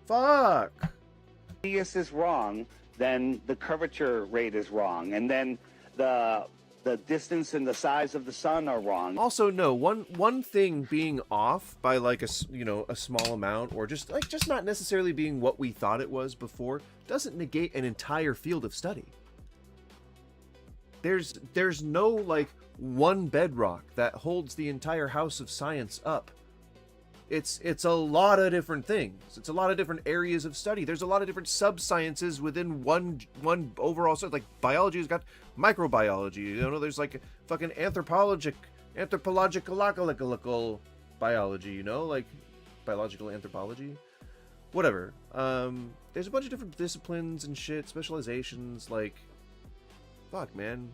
Fuck.
radius is wrong, then the curvature rate is wrong, and then the distance and the size of the sun are wrong.
Also, no, one thing being off by like a small amount, or just not necessarily being what we thought it was before, doesn't negate an entire field of study. There's no like one bedrock that holds the entire house of science up. It's a lot of different things. It's a lot of different areas of study. There's a lot of different sub-sciences within one overall study. Like biology has got microbiology. There's like fucking anthropological biology. Like biological anthropology, whatever. There's a bunch of different disciplines and shit, specializations. Like, fuck, man.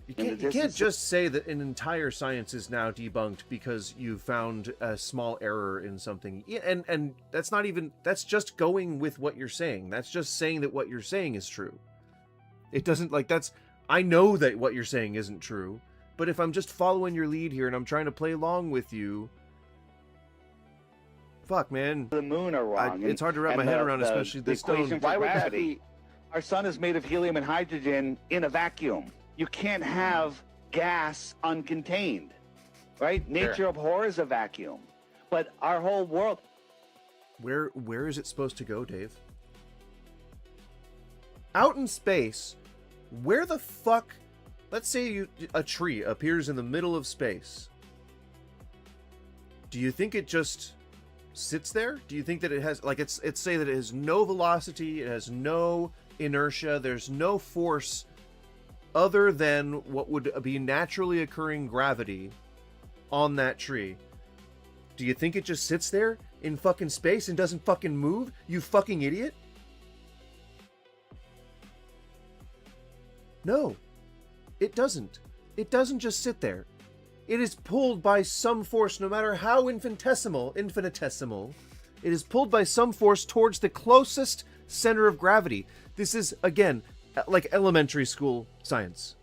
You can't just say that an entire science is now debunked because you found a small error in something. Yeah, and that's not even, that's just going with what you're saying. That's just saying that what you're saying is true. It doesn't, like, I know that what you're saying isn't true, but if I'm just following your lead here and I'm trying to play along with you, fuck, man.
The moon are wrong.
It's hard to wrap my head around, especially this stone.
Why would that be? Our sun is made of helium and hydrogen in a vacuum. You can't have gas uncontained, right? Nature abhors a vacuum, but our whole world.
Where is it supposed to go, Dave? Out in space, where the fuck? Let's say a tree appears in the middle of space. Do you think it just sits there? Do you think that it has, like, it's say that it has no velocity, it has no inertia, there's no force other than what would be naturally occurring gravity on that tree? Do you think it just sits there in fucking space and doesn't fucking move? You fucking idiot. No, it doesn't. It doesn't just sit there. It is pulled by some force, no matter how infinitesimal, it is pulled by some force towards the closest center of gravity. This is, again, like elementary school science.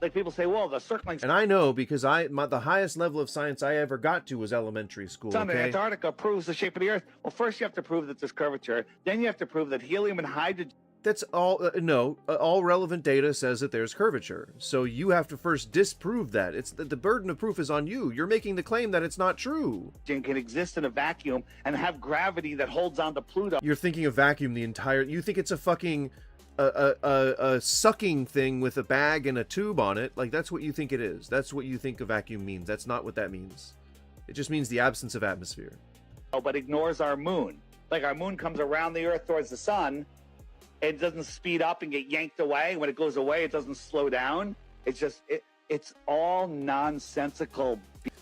Like people say, well, the circling.
And I know because the highest level of science I ever got to was elementary school.
Sun in
Okay?
Antarctica proves the shape of the Earth. Well, first you have to prove that there's curvature. Then you have to prove that helium and hydrogen.
That's all. All relevant data says that there's curvature. So you have to first disprove that. It's the burden of proof is on you. You're making the claim that it's not true.
Can exist in a vacuum and have gravity that holds on to Pluto.
You're thinking of vacuum the entire. You think it's a fucking a sucking thing with a bag and a tube on it. Like, that's what you think it is. That's what you think a vacuum means. That's not what that means. It just means the absence of atmosphere.
But ignores our moon. Like, our moon comes around the Earth towards the sun. It doesn't speed up and get yanked away. When it goes away, it doesn't slow down. It's just, it's all nonsensical.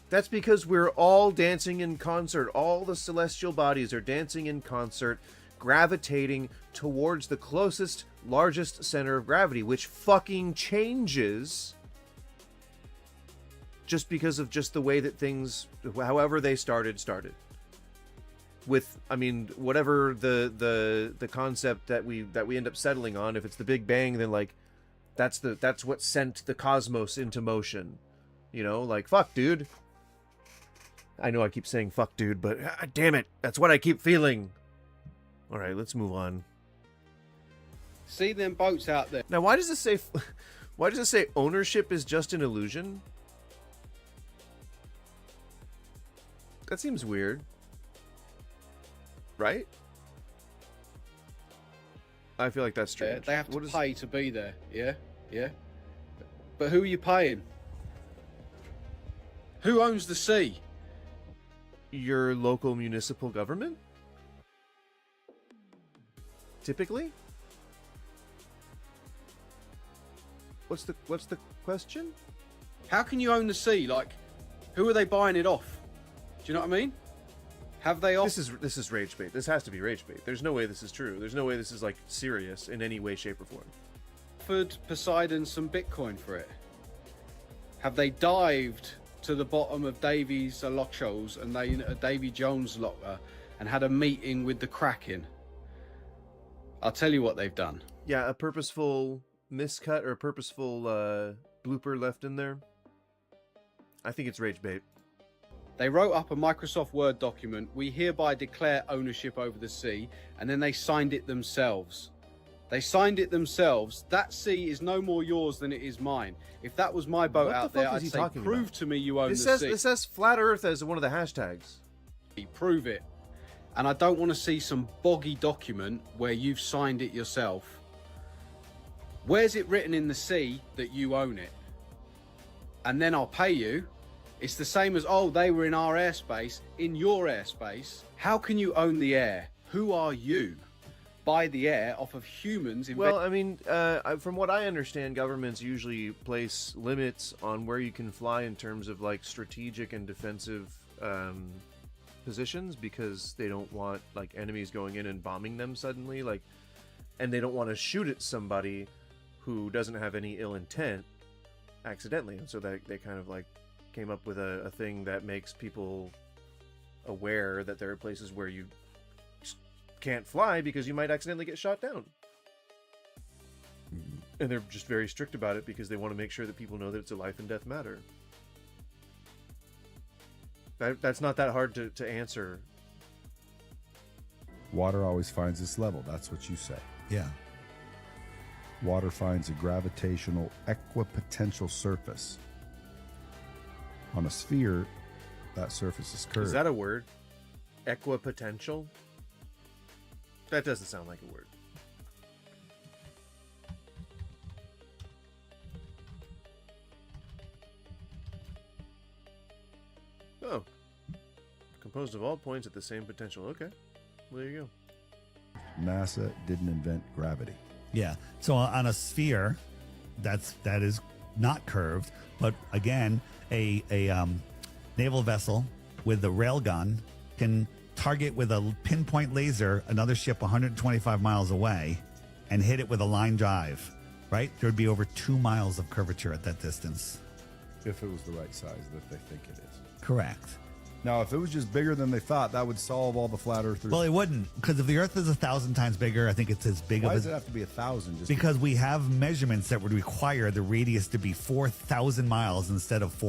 That's because we're all dancing in concert. All the celestial bodies are dancing in concert, gravitating towards the closest, largest center of gravity, which fucking changes just because of just the way that things, however they started. With, I mean, whatever the concept that we end up settling on, if it's the Big Bang, then like that's what sent the cosmos into motion. You know, like, fuck, dude. I know I keep saying fuck, dude, but damn it, that's what I keep feeling. All right, let's move on.
See them boats out there.
Now, why does it say ownership is just an illusion? That seems weird. Right? I feel like that's
Yeah,
strange.
they have to
What is-
pay to be there. Yeah, yeah. But who are you paying? Who owns the sea?
Your local municipal government? Typically? What's the question?
How can you own the sea? Like, who are they buying it off? Do you know what I mean? Have they
This is rage bait. This has to be rage bait. There's no way this is true. There's no way this is like serious in any way, shape, or form.
offered Poseidon some Bitcoin for it? Have they dived to the bottom of Davy's lockers and Davy Jones' locker and had a meeting with the Kraken? I'll tell you what they've done.
Yeah, a purposeful miscut or a purposeful blooper left in there. I think it's rage bait.
They wrote up a Microsoft Word document, we hereby declare ownership over the sea, and then they signed it themselves. They signed it themselves. That sea is no more yours than it is mine. If that was my boat
What the
out there,
fuck is
I'd
he
say,
talking
prove
about?
to me you own
This
the
says
sea.
flat Earth as one of the hashtags.
Prove it. And I don't want to see some boggy document where you've signed it yourself. Where's it written in the sea that you own it? And then I'll pay you. It's the same as, oh, they were in our airspace, in your airspace. How can you own the air? Who are you? Buy the air off of humans.
Well, I mean, from what I understand, governments usually place limits on where you can fly in terms of like strategic and defensive positions, because they don't want like enemies going in and bombing them suddenly, like, and they don't want to shoot at somebody who doesn't have any ill intent accidentally, and so they kind of like came up with a thing that makes people aware that there are places where you can't fly because you might accidentally get shot down. And they're just very strict about it because they want to make sure that people know that it's a life and death matter. That's not that hard to answer.
Water always finds its level. That's what you say.
Yeah.
Water finds a gravitational equipotential surface. On a sphere, that surface is curved.
Is that a word? Equipotential? That doesn't sound like a word. Oh. Composed of all points at the same potential. Okay. Well, there you go.
NASA didn't invent gravity.
Yeah. So on a sphere, that is not curved, but again, a naval vessel with a railgun can target with a pinpoint laser another ship 125 miles away and hit it with a line drive, right? There would be over 2 miles of curvature at that distance.
If it was the right size that they think it is.
Correct.
Now, if it was just bigger than they thought, that would solve all the flat earthers.
Well, it wouldn't, because if the Earth is 1,000 times bigger, I think it's as big
Why
of
does
a...
it have to be 1,000? Just
Because we have measurements that would require the radius to be 4,000 miles instead of it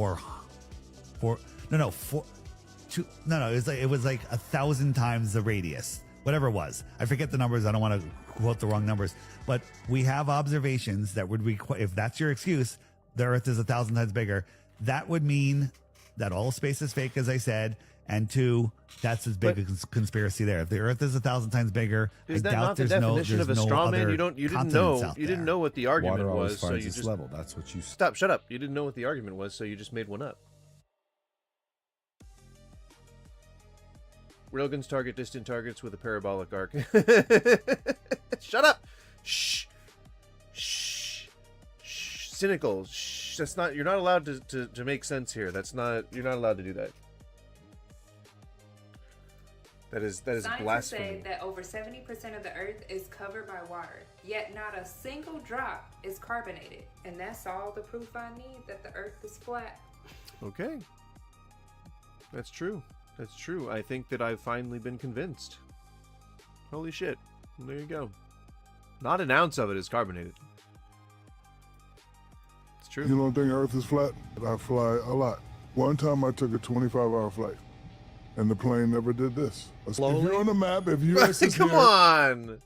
was like 1,000 times the radius, whatever it was. I forget the numbers. I don't want to quote the wrong numbers, but we have observations that would require, if that's your excuse, the Earth is 1,000 times bigger. That would mean that all space is fake, as I said. And two, that's as big a conspiracy there. If the Earth is 1,000 times bigger,
Is
I
that
doubt
not the
there's
definition of a
no
straw man?
other
You didn't
continents
know.
out
You didn't
there.
know what the argument
water always
was, so
finds
you
its
just
level. That's what you
stop. Shut up. You didn't know what the argument was, so you just made one up. Railguns target distant targets with a parabolic arc. Shut up. Shh. Shh. Shh. Cynical. Shh. that's not. You're not allowed to make sense here. That's not. You're not allowed to do that. That is
Scientists
blasphemy.
say that over 70% of the Earth is covered by water, yet not a single drop is carbonated. And that's all the proof I need that the Earth is flat.
Okay. That's true. That's true. I think that I've finally been convinced. Holy shit. There you go. Not an ounce of it is carbonated. It's true.
You don't think Earth is flat? I fly a lot. One time I took a 25-hour flight, and the plane never did this. If you're on the map, if US is
Come
here,
on!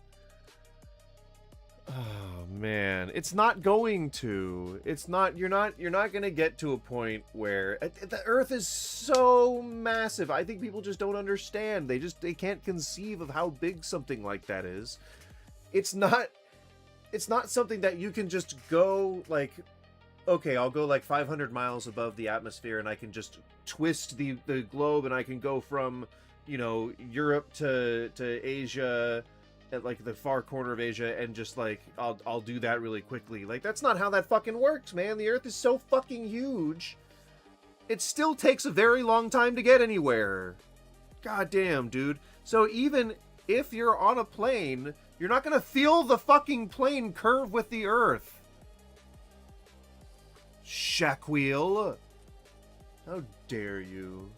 Oh man, it's not going to. It's not. You're not going to get to a point where the Earth is so massive. I think people just don't understand. They can't conceive of how big something like that is. It's not something that you can just go like, okay, I'll go like 500 miles above the atmosphere and I can just twist the globe and I can go from, you know, Europe to Asia, at like the far corner of Asia, and just like I'll do that really quickly. Like, that's not how that fucking works, man. The Earth is so fucking huge. It still takes a very long time to get anywhere. God damn, dude. So even if you're on a plane, you're not gonna feel the fucking plane curve with the Earth. Shackwheel. How dare you?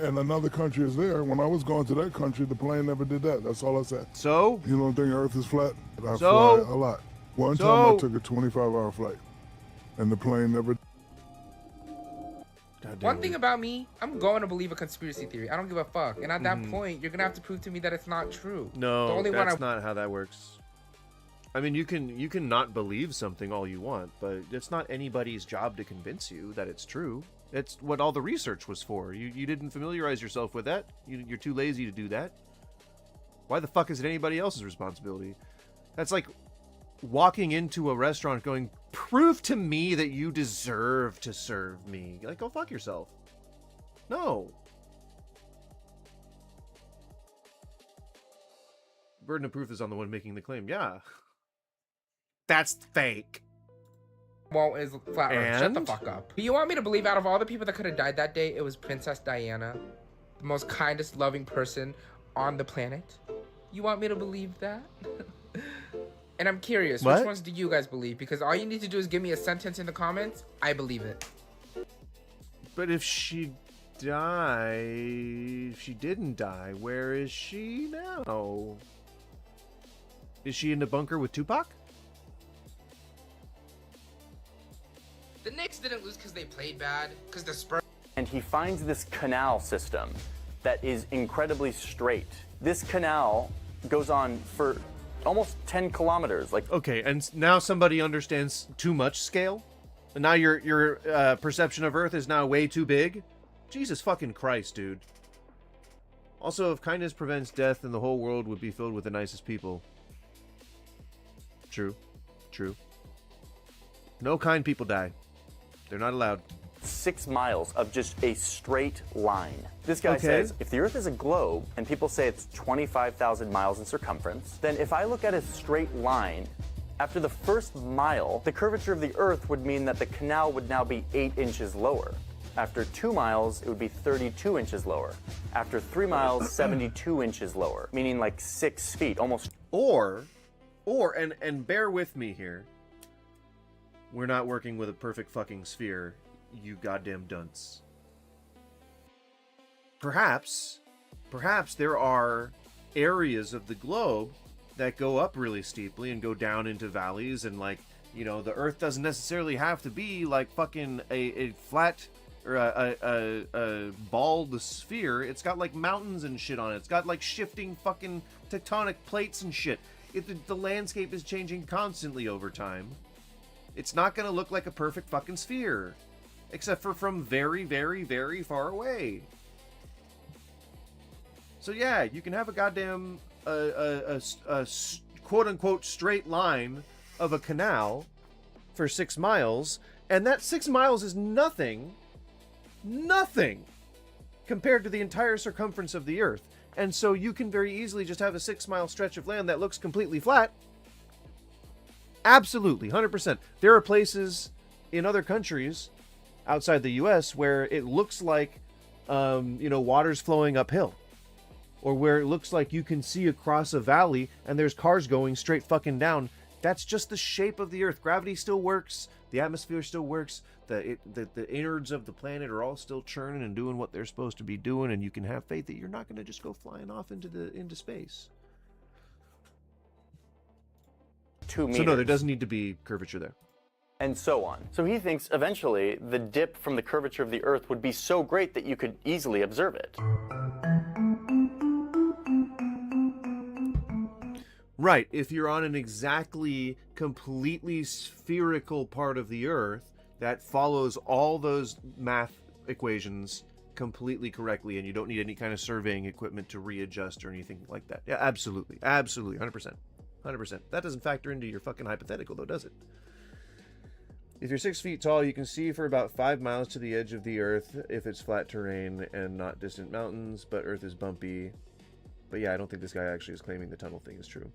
and another country is there. When I was going to that country, the plane never did that. That's all I said.
So?
You don't think Earth is flat? I
So?
fly a lot. One time I took a 25-hour flight, and the plane never.
One thing about me, I'm going to believe a conspiracy theory. I don't give a fuck. And at that point, you're gonna have to prove to me that it's not true.
No,
the only
that's not how that works. I mean, you can not believe something all you want, but it's not anybody's job to convince you that it's true. It's what all the research was for. You didn't familiarize yourself with that. You're too lazy to do that. Why the fuck is it anybody else's responsibility? That's like walking into a restaurant going, prove to me that you deserve to serve me. Like, go fuck yourself. No. Burden of proof is on the one making the claim. Yeah. That's fake.
Well, is flat Earth. Shut the
And?
fuck up. You want me to believe out of all the people that could have died that day, it was Princess Diana, the most kindest, loving person on the planet? You want me to believe that? And I'm curious,
What?
which ones do you guys believe? Because all you need to do is give me a sentence in the comments. I believe it.
But if she died, if she didn't die, where is she now? Is she in the bunker with Tupac?
The Knicks didn't lose because they played bad, because the Spurs...
And he finds this canal system that is incredibly straight. This canal goes on for almost 10 kilometers. Like,
okay, and now somebody understands too much scale? And now your perception of Earth is now way too big? Jesus fucking Christ, dude. Also, if kindness prevents death, then the whole world would be filled with the nicest people. True. True. No kind people die. They're not allowed.
6 miles of just a straight line. This guy
Okay.
says, if the Earth is a globe, and people say it's 25,000 miles in circumference, then if I look at a straight line, after the first mile, the curvature of the Earth would mean that the canal would now be 8 inches lower. After 2 miles, it would be 32 inches lower. After 3 miles, 72 inches lower, meaning like 6 feet, almost.
Or, and bear with me here. We're not working with a perfect fucking sphere, you goddamn dunce. Perhaps there are areas of the globe that go up really steeply and go down into valleys, and like, you know, the Earth doesn't necessarily have to be like fucking a flat or a bald sphere. It's got like mountains and shit on it. It's got like shifting fucking tectonic plates and shit. The landscape is changing constantly over time. It's not gonna look like a perfect fucking sphere, except for from very, very, very far away. So yeah, you can have a goddamn quote-unquote straight line of a canal for 6 miles, and that 6 miles is nothing compared to the entire circumference of the Earth. And so you can very easily just have a 6 mile stretch of land that looks completely flat, Absolutely, 100%. There are places in other countries outside the U.S. where it looks like, water's flowing uphill. Or where it looks like you can see across a valley and there's cars going straight fucking down. That's just the shape of the Earth. Gravity still works. The atmosphere still works. The innards of the planet are all still churning and doing what they're supposed to be doing. And you can have faith that you're not going to just go flying off into space.
2 meters.
So no, there doesn't need to be curvature there.
And so on. So he thinks eventually the dip from the curvature of the Earth would be so great that you could easily observe it.
Right, if you're on an exactly, completely spherical part of the Earth that follows all those math equations completely correctly and you don't need any kind of surveying equipment to readjust or anything like that. Yeah, absolutely. Absolutely, 100%. 100%. That doesn't factor into your fucking hypothetical, though, does it? If you're 6 feet tall, you can see for about 5 miles to the edge of the Earth if it's flat terrain and not distant mountains, but Earth is bumpy. But yeah, I don't think this guy actually is claiming the tunnel thing is true.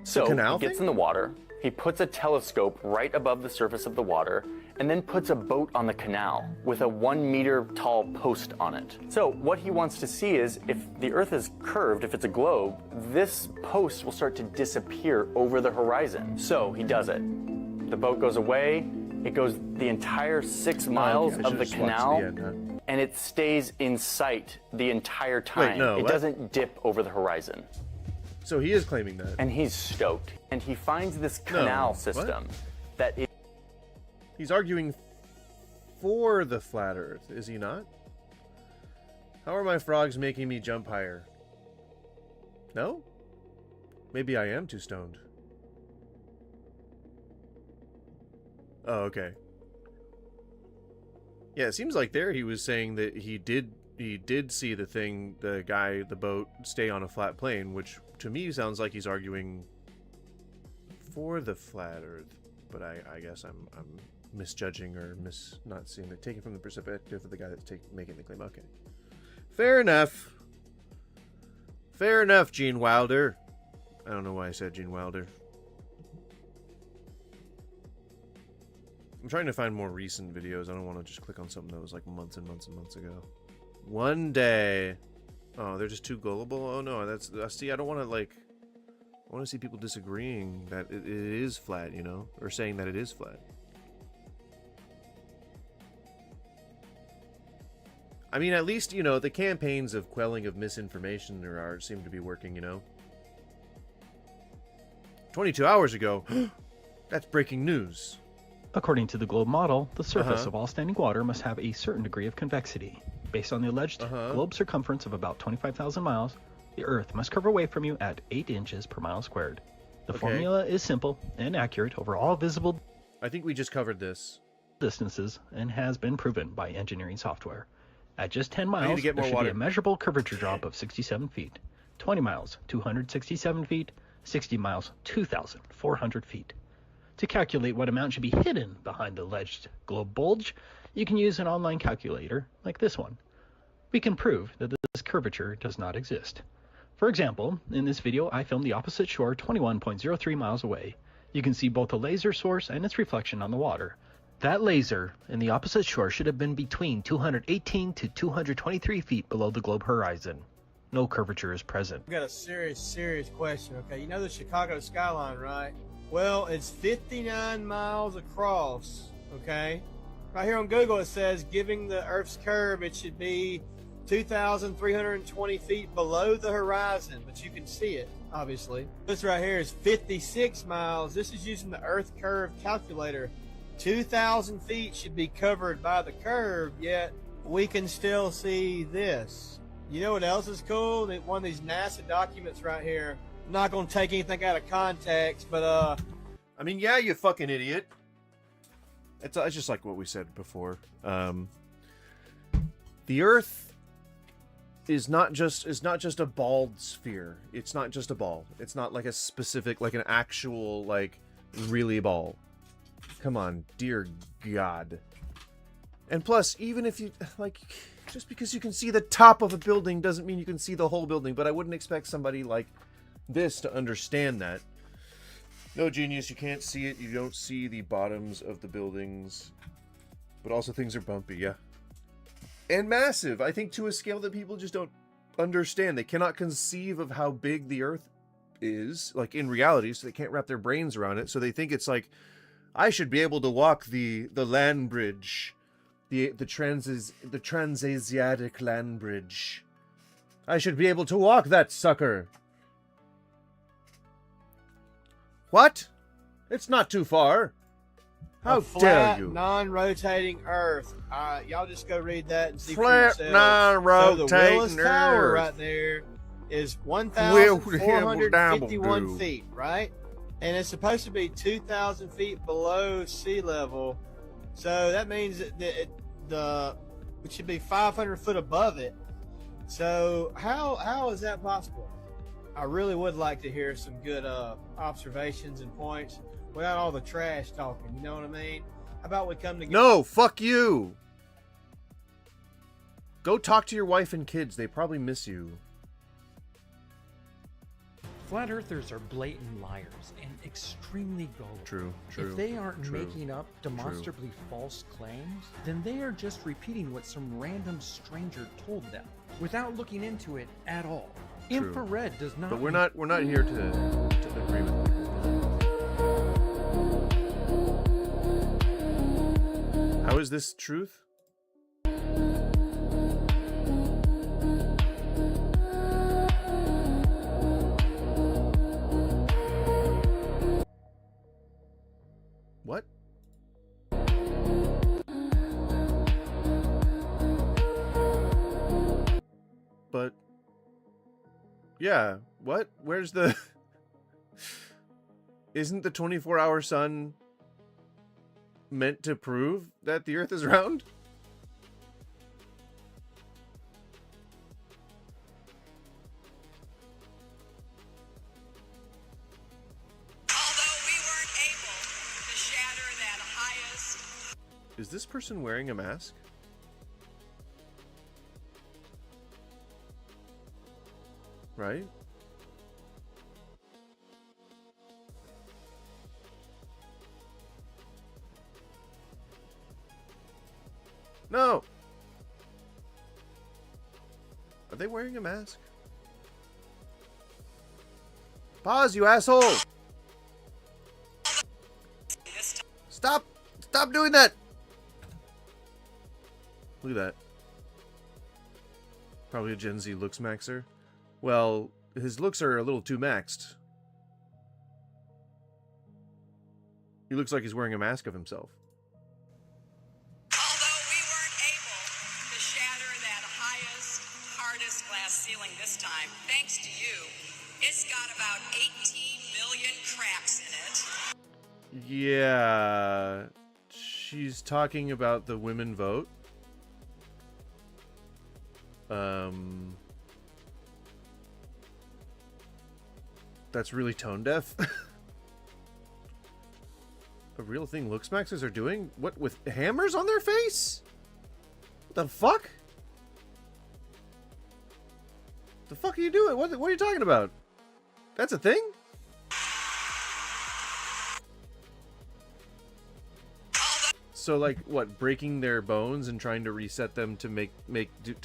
So he
canal
gets
thing?
in the water, he puts a telescope right above the surface of the water, and then puts a boat on the canal with a 1 meter tall post on it. So what he wants to see is if the Earth is curved, if it's a globe, this post will start to disappear over the horizon. So he does it. The boat goes away, it goes the entire 6 miles of the canal, and it stays in sight the entire time.
Wait, no,
it
what?
doesn't dip over the horizon.
So he is claiming that.
And he's stoked. And he finds this canal system that is...
He's arguing for the flat Earth, is he not? How are my frogs making me jump higher? No? Maybe I am too stoned. Oh, okay. Yeah, it seems like there he was saying that he did see the boat stay on a flat plane, which to me sounds like he's arguing for the flat Earth. But I guess I'm misjudging or not seeing it, taken from the perspective of the guy that's making the claim. Okay. Fair enough. Fair enough, Gene Wilder. I don't know why I said Gene Wilder. I'm trying to find more recent videos. I don't want to just click on something that was like months and months and months ago. One day. Oh, they're just too gullible? Oh no, that's... see, I don't want to like... I want to see people disagreeing that it is flat, you know? Or saying that it is flat. I mean, at least, you know, the campaigns of quelling of misinformation seem to be working, you know? 22 hours ago? That's breaking news.
According to the globe model, the surface of all standing water must have a certain degree of convexity. Based on the alleged globe circumference of about 25,000 miles, the Earth must curve away from you at 8 inches per mile squared. The formula is simple and accurate over all visible
I think we just covered this.
distances and has been proven by engineering software. At just 10
I need
miles,
to get
there
more
should
water.
be a measurable curvature drop of 67 feet. 20 miles, 267 feet. 60 miles, 2,400 feet. To calculate what amount should be hidden behind the alleged globe bulge, you can use an online calculator like this one. We can prove that this curvature does not exist. For example, in this video I filmed the opposite shore 21.03 miles away. You can see both the laser source and its reflection on the water. That laser in the opposite shore should have been between 218 to 223 feet below the globe horizon. No curvature is present.
I've got a serious question, okay? You know the Chicago skyline, right? Well, it's 59 miles across, okay? Right here on Google it says, giving the Earth's curve, it should be 2,320 feet below the horizon, but you can see it, obviously. This right here is 56 miles. This is using the Earth curve calculator. 2,000 feet should be covered by the curve, yet we can still see this. You know what else is cool? One of these NASA documents right here. I'm not going to take anything out of context, but
I mean, yeah, you fucking idiot. It's just like what we said before. The Earth is not just a bald sphere. It's not just a ball. It's not like a specific, like an actual, like, really ball. Come on, dear God. And plus, even if you, like, just because you can see the top of a building doesn't mean you can see the whole building, but I wouldn't expect somebody like this to understand that. No, Genius, you can't see it. You don't see the bottoms of the buildings. But also things are bumpy, yeah. And massive, I think, to a scale that people just don't understand. They cannot conceive of how big the Earth is, like, in reality, so they can't wrap their brains around it. So they think it's like, I should be able to walk the land bridge. The Transasiatic land bridge. I should be able to walk that sucker. What? It's not too far. How
A flat,
dare you?
non-rotating Earth. Y'all just go read that and see
Flat,
for yourselves.
non-rotating
So the Willis Tower
Earth.
right there is
Will
1,451
do.
feet, right? And it's supposed to be 2,000 feet below sea level. So that means that it should be 500 foot above it. So how is that possible? I really would like to hear some good observations and points without all the trash talking. You know what I mean? How about we come together?
No, fuck you. Go talk to your wife and kids. They probably miss you.
Flat earthers are blatant liars and extremely gullible.
True.
If they aren't making up demonstrably false claims, then they are just repeating what some random stranger told them without looking into it at all.
True.
Infrared does not.
But we're not here to agree with people. How is this truth? What? But yeah, what? Where's the Isn't the 24-hour sun meant to prove that the Earth is round? Is this person wearing a mask? Right? No! Are they wearing a mask? Pause, you asshole! Stop! Stop doing that! Look at that. Probably a Gen Z looks maxer. Well, his looks are a little too maxed. He looks like he's wearing a mask of himself.
Although we weren't able to shatter that highest, hardest glass ceiling this time, thanks to you, it's got about 18 million cracks in it.
Yeah. She's talking about the women vote. That's really tone deaf. A real thing looks maxers are doing? What, with hammers on their face? What the fuck? The fuck are you doing? What are you talking about? That's a thing? So like what, breaking their bones and trying to reset them to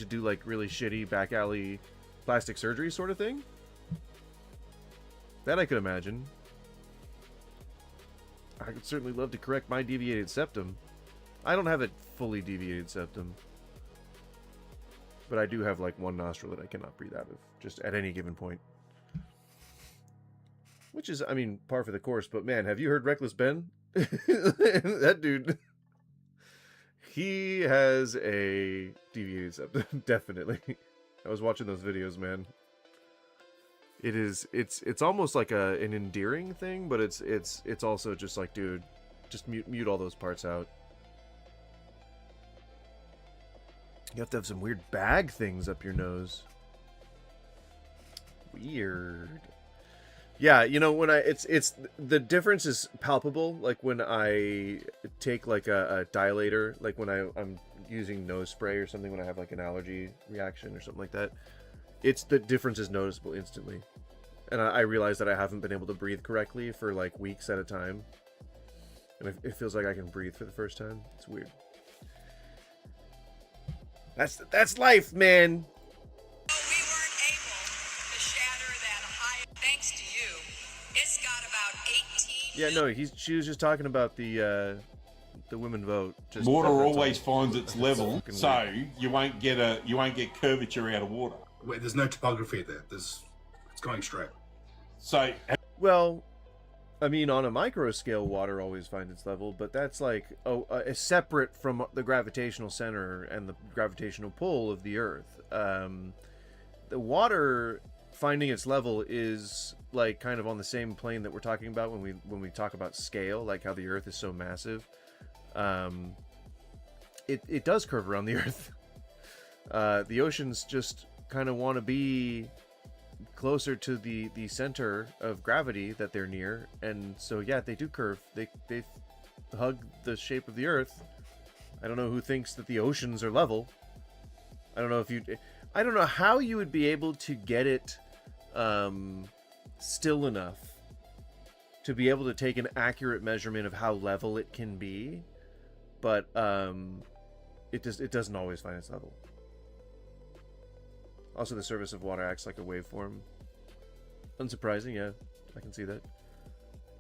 do like really shitty back alley plastic surgery sort of thing? That I could imagine. I could certainly love to correct my deviated septum. I don't have a fully deviated septum. But I do have like one nostril that I cannot breathe out of, just at any given point. Which is, I mean, par for the course, but man, have you heard Reckless Ben? That dude, he has a deviated septum, definitely. I was watching those videos, man. It's almost like an endearing thing, but it's also just like, dude, just mute all those parts out. You have to have some weird bag things up your nose. Weird. Yeah, you know, when it's the difference is palpable. Like when I take like a dilator, like when I'm using nose spray or something, when I have like an allergy reaction or something like that, the difference is noticeable instantly. And I realize that I haven't been able to breathe correctly for like weeks at a time. And it feels like I can breathe for the first time. It's weird. That's life, man.
Thanks to you, it's got about 18.
Yeah, no, she was just talking about the women vote. Just
Water
that's
always
all.
finds its
That's
level,
fucking
so
weird.
you won't get curvature out of water.
Wait, there's no topography there. It's going straight.
So,
well, I mean, on a micro scale, water always finds its level, but that's like separate from the gravitational center and the gravitational pull of the Earth. The water finding its level is like kind of on the same plane that we're talking about when we talk about scale, like how the Earth is so massive. It does curve around the Earth. The oceans just kind of want to be closer to the center of gravity that they're near, and so yeah, they do curve. They hug the shape of the Earth. I don't know who thinks that the oceans are level. I don't know how you would be able to get it still enough to be able to take an accurate measurement of how level it can be, but it doesn't always find its level. Also, the surface of water acts like a waveform. Unsurprising, yeah, I can see that.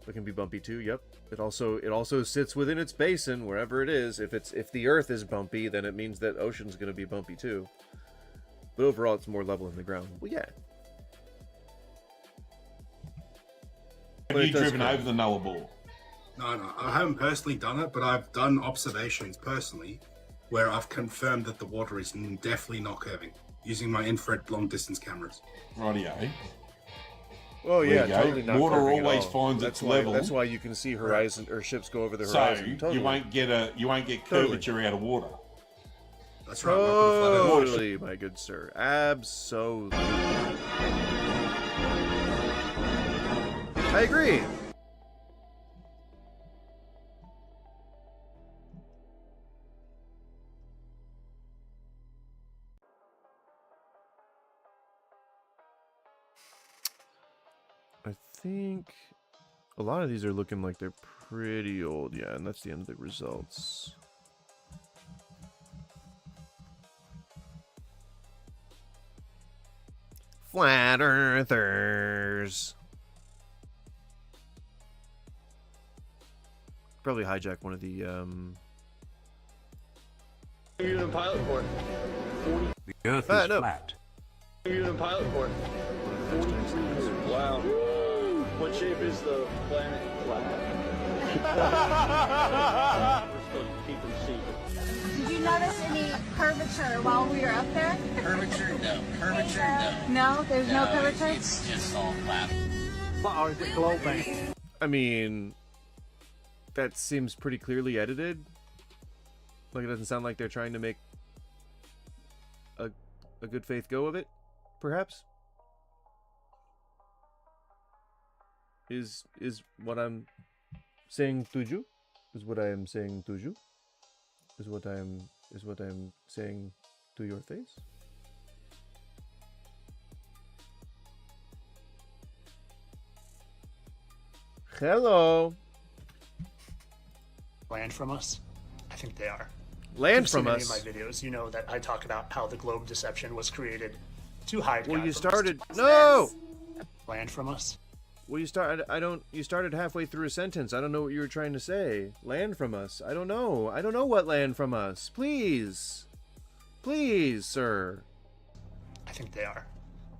It can be bumpy too. Yep. It also sits within its basin wherever it is. If the Earth is bumpy, then it means that ocean's going to be bumpy too. But overall, it's more level in the ground. Well, yeah.
have you driven over the Nullarbor?
No, I haven't personally done it, but I've done observations personally where I've confirmed that the water is definitely not curving using my infrared long-distance cameras.
Rightio.
Oh
There
yeah,
you go.
totally not
Water
curving at
always
all.
finds
That's
its
why,
level.
That's why you can see horizon or ships go over the
So
horizon. Totally.
you won't get curvature out of water.
That's
right.
Totally, my good sir. Absolutely. I agree. I think a lot of these are looking like they're pretty old, yeah, and that's the end of the results. Flat Earthers. Probably hijack one of the
You're in pilot port.
The Earth
Ah,
is
no.
flat.
You're in pilot port. 43 years. Wow. What shape is the planet? Flat. We're supposed to keep them secret.
Did you notice any curvature while we were up there?
Curvature? No. Curvature? No.
No, there's no curvature?
It's just all flat.
Or is it globing?
I mean, that seems pretty clearly edited. Like, it doesn't sound like they're trying to make a good faith go of it, perhaps? Is what I'm saying to you? Is what I am saying to you? Is what I am saying to your face? Hello.
Land from us? I think they are.
Land
If
from
you've
us?
seen any of my videos, you know that I talk about how the globe deception was created to hide.
Well,
God
you
from us.
started. No.
Land from us?
Well, you started. I don't. You started halfway through a sentence. I don't know what you were trying to say. Land from us. I don't know. I don't know what land from us. Please, please, sir.
I think they are.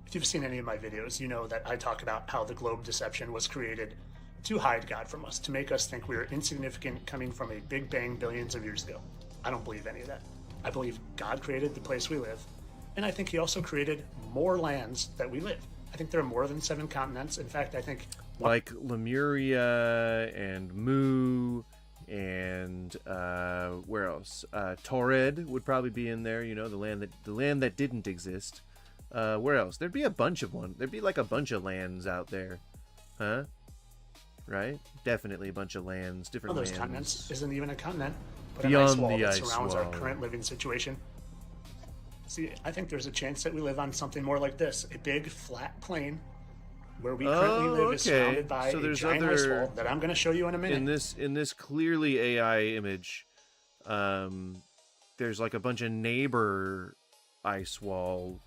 If you've seen any of my videos, you know that I talk about how the globe deception was created to hide God from us, to make us think we are insignificant coming from a big bang billions of years ago. I don't believe any of that. I believe God created the place we live, and I think he also created more lands that we live. I think there are more than 7 continents. In fact, I think
Like Lemuria and Mu, and where else? Taured would probably be in there. You know, the land that didn't exist. Where else? There'd be a bunch of one. There'd be like a bunch of lands out there, huh? Right? Definitely a bunch of lands, different
one of those
lands.
continents isn't even a continent, but
Beyond
an ice wall
the
that
ice
surrounds our
wall.
current living situation. See, I think there's a chance that we live on something more like this: a big, flat plain where we currently live is surrounded by
so
a
there's
giant ice wall that I'm going to show you in a minute.
In this clearly AI image, there's like a bunch of neighbor ice wall.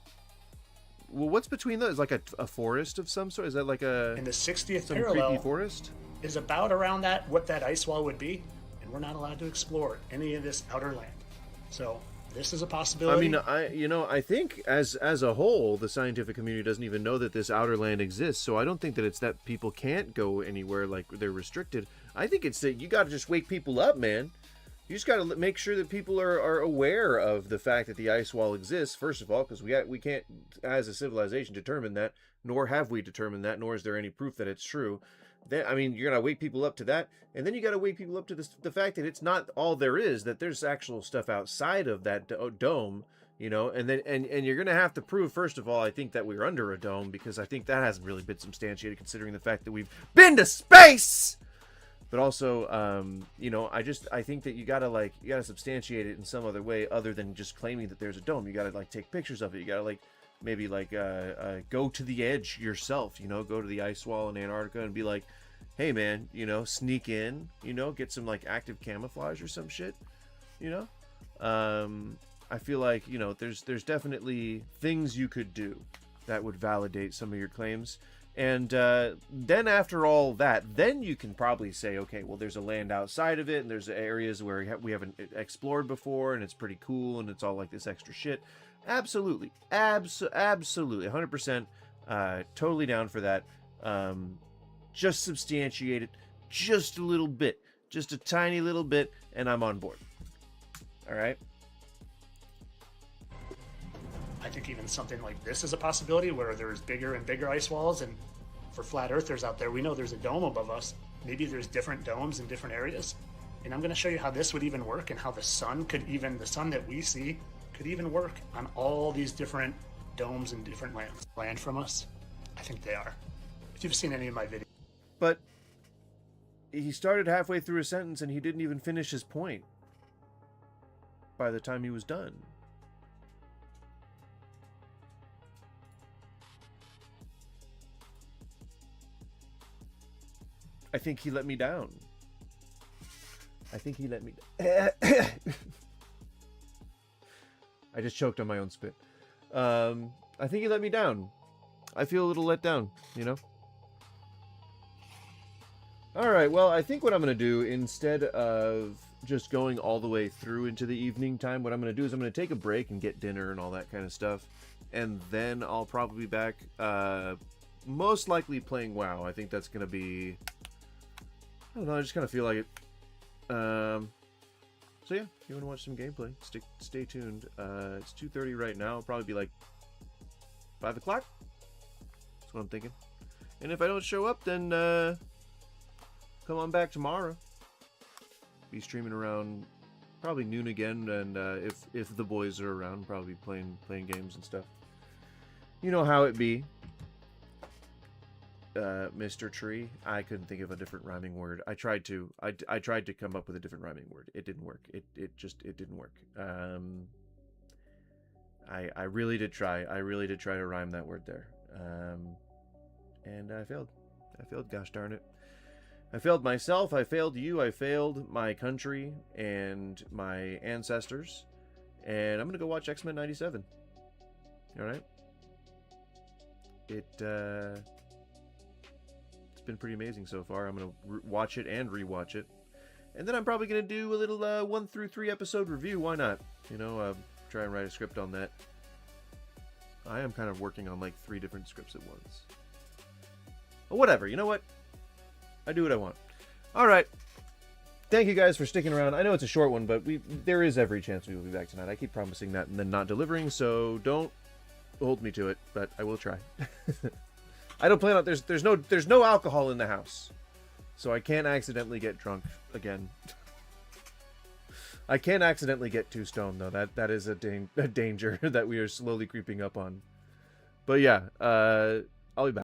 Well, what's between those? Like a forest of some sort? Is that like a
in the 60th
some
parallel
creepy forest?
Is about around what that ice wall would be, and we're not allowed to explore any of this outer land. So this is a possibility.
I mean, I think as a whole, the scientific community doesn't even know that this outer land exists. So I don't think that it's that people can't go anywhere, like they're restricted. I think it's that you got to just wake people up, man. You just got to make sure that people are aware of the fact that the ice wall exists, first of all, because we can't, as a civilization, determine that, nor have we determined that, nor is there any proof that it's true. Then, I mean, you're going to wake people up to that, and then you got to wake people up to the fact that it's not all there is, that there's actual stuff outside of that dome, and then and you're going to have to prove, first of all, I think that we're under a dome, because I think that hasn't really been substantiated, considering the fact that we've been to space! But also, I think that you gotta substantiate it in some other way other than just claiming that there's a dome. You gotta take pictures of it. You gotta maybe go to the edge yourself. Go to the ice wall in Antarctica and be like, hey man, sneak in. Get some active camouflage or some shit. I feel like there's definitely things you could do that would validate some of your claims. And then after all that, then you can probably say, okay, well, there's a land outside of it, and there's areas where we haven't explored before, and it's pretty cool, and it's all like this extra shit. Absolutely. Absolutely. 100%. Totally down for that. Just substantiate it just a little bit. Just a tiny little bit, and I'm on board. All right?
I think even something like this is a possibility where there's bigger and bigger ice walls, and for flat earthers out there, we know there's a dome above us. Maybe there's different domes in different areas. And I'm going to show you how this would even work, and how the sun that we see could even work on all these different domes and different lands. Land from us? I think they are. If you've seen any of my videos.
But he started halfway through a sentence and he didn't even finish his point by the time he was done. I think he let me down. I just choked on my own spit. I think he let me down. I feel a little let down, Alright, well, I think what I'm going to do, instead of just going all the way through into the evening time, what I'm going to do is I'm going to take a break and get dinner and all that kind of stuff. And then I'll probably be back, most likely playing WoW. I think that's going to be... I don't know, I just kind of feel like it. So yeah, if you want to watch some gameplay, stay tuned. It's 2:30 right now. It'll probably be like 5 o'clock. That's what I'm thinking. And if I don't show up, then come on back tomorrow. Be streaming around probably noon again, and if the boys are around, probably playing games and stuff. You know how it be. Mr. Tree. I couldn't think of a different rhyming word. I tried to. I tried to come up with a different rhyming word. It didn't work. It didn't work. I really did try. I really did try to rhyme that word there. And I failed. Gosh darn it. I failed myself. I failed you. I failed my country and my ancestors. And I'm gonna go watch X-Men 97. All right. It's been pretty amazing so far. I'm gonna watch it and rewatch it, and then I'm probably gonna do a little 1 through 3 episode review. Why not? Try and write a script on that. I am kind of working on like 3 different scripts at once. But whatever. You know what? I do what I want. All right. Thank you guys for sticking around. I know it's a short one, but there is every chance we will be back tonight. I keep promising that and then not delivering, so don't hold me to it. But I will try. I don't plan on there's no alcohol in the house, so I can't accidentally get drunk again. I can't accidentally get too stoned though. That is a danger that we are slowly creeping up on. But yeah, I'll be back.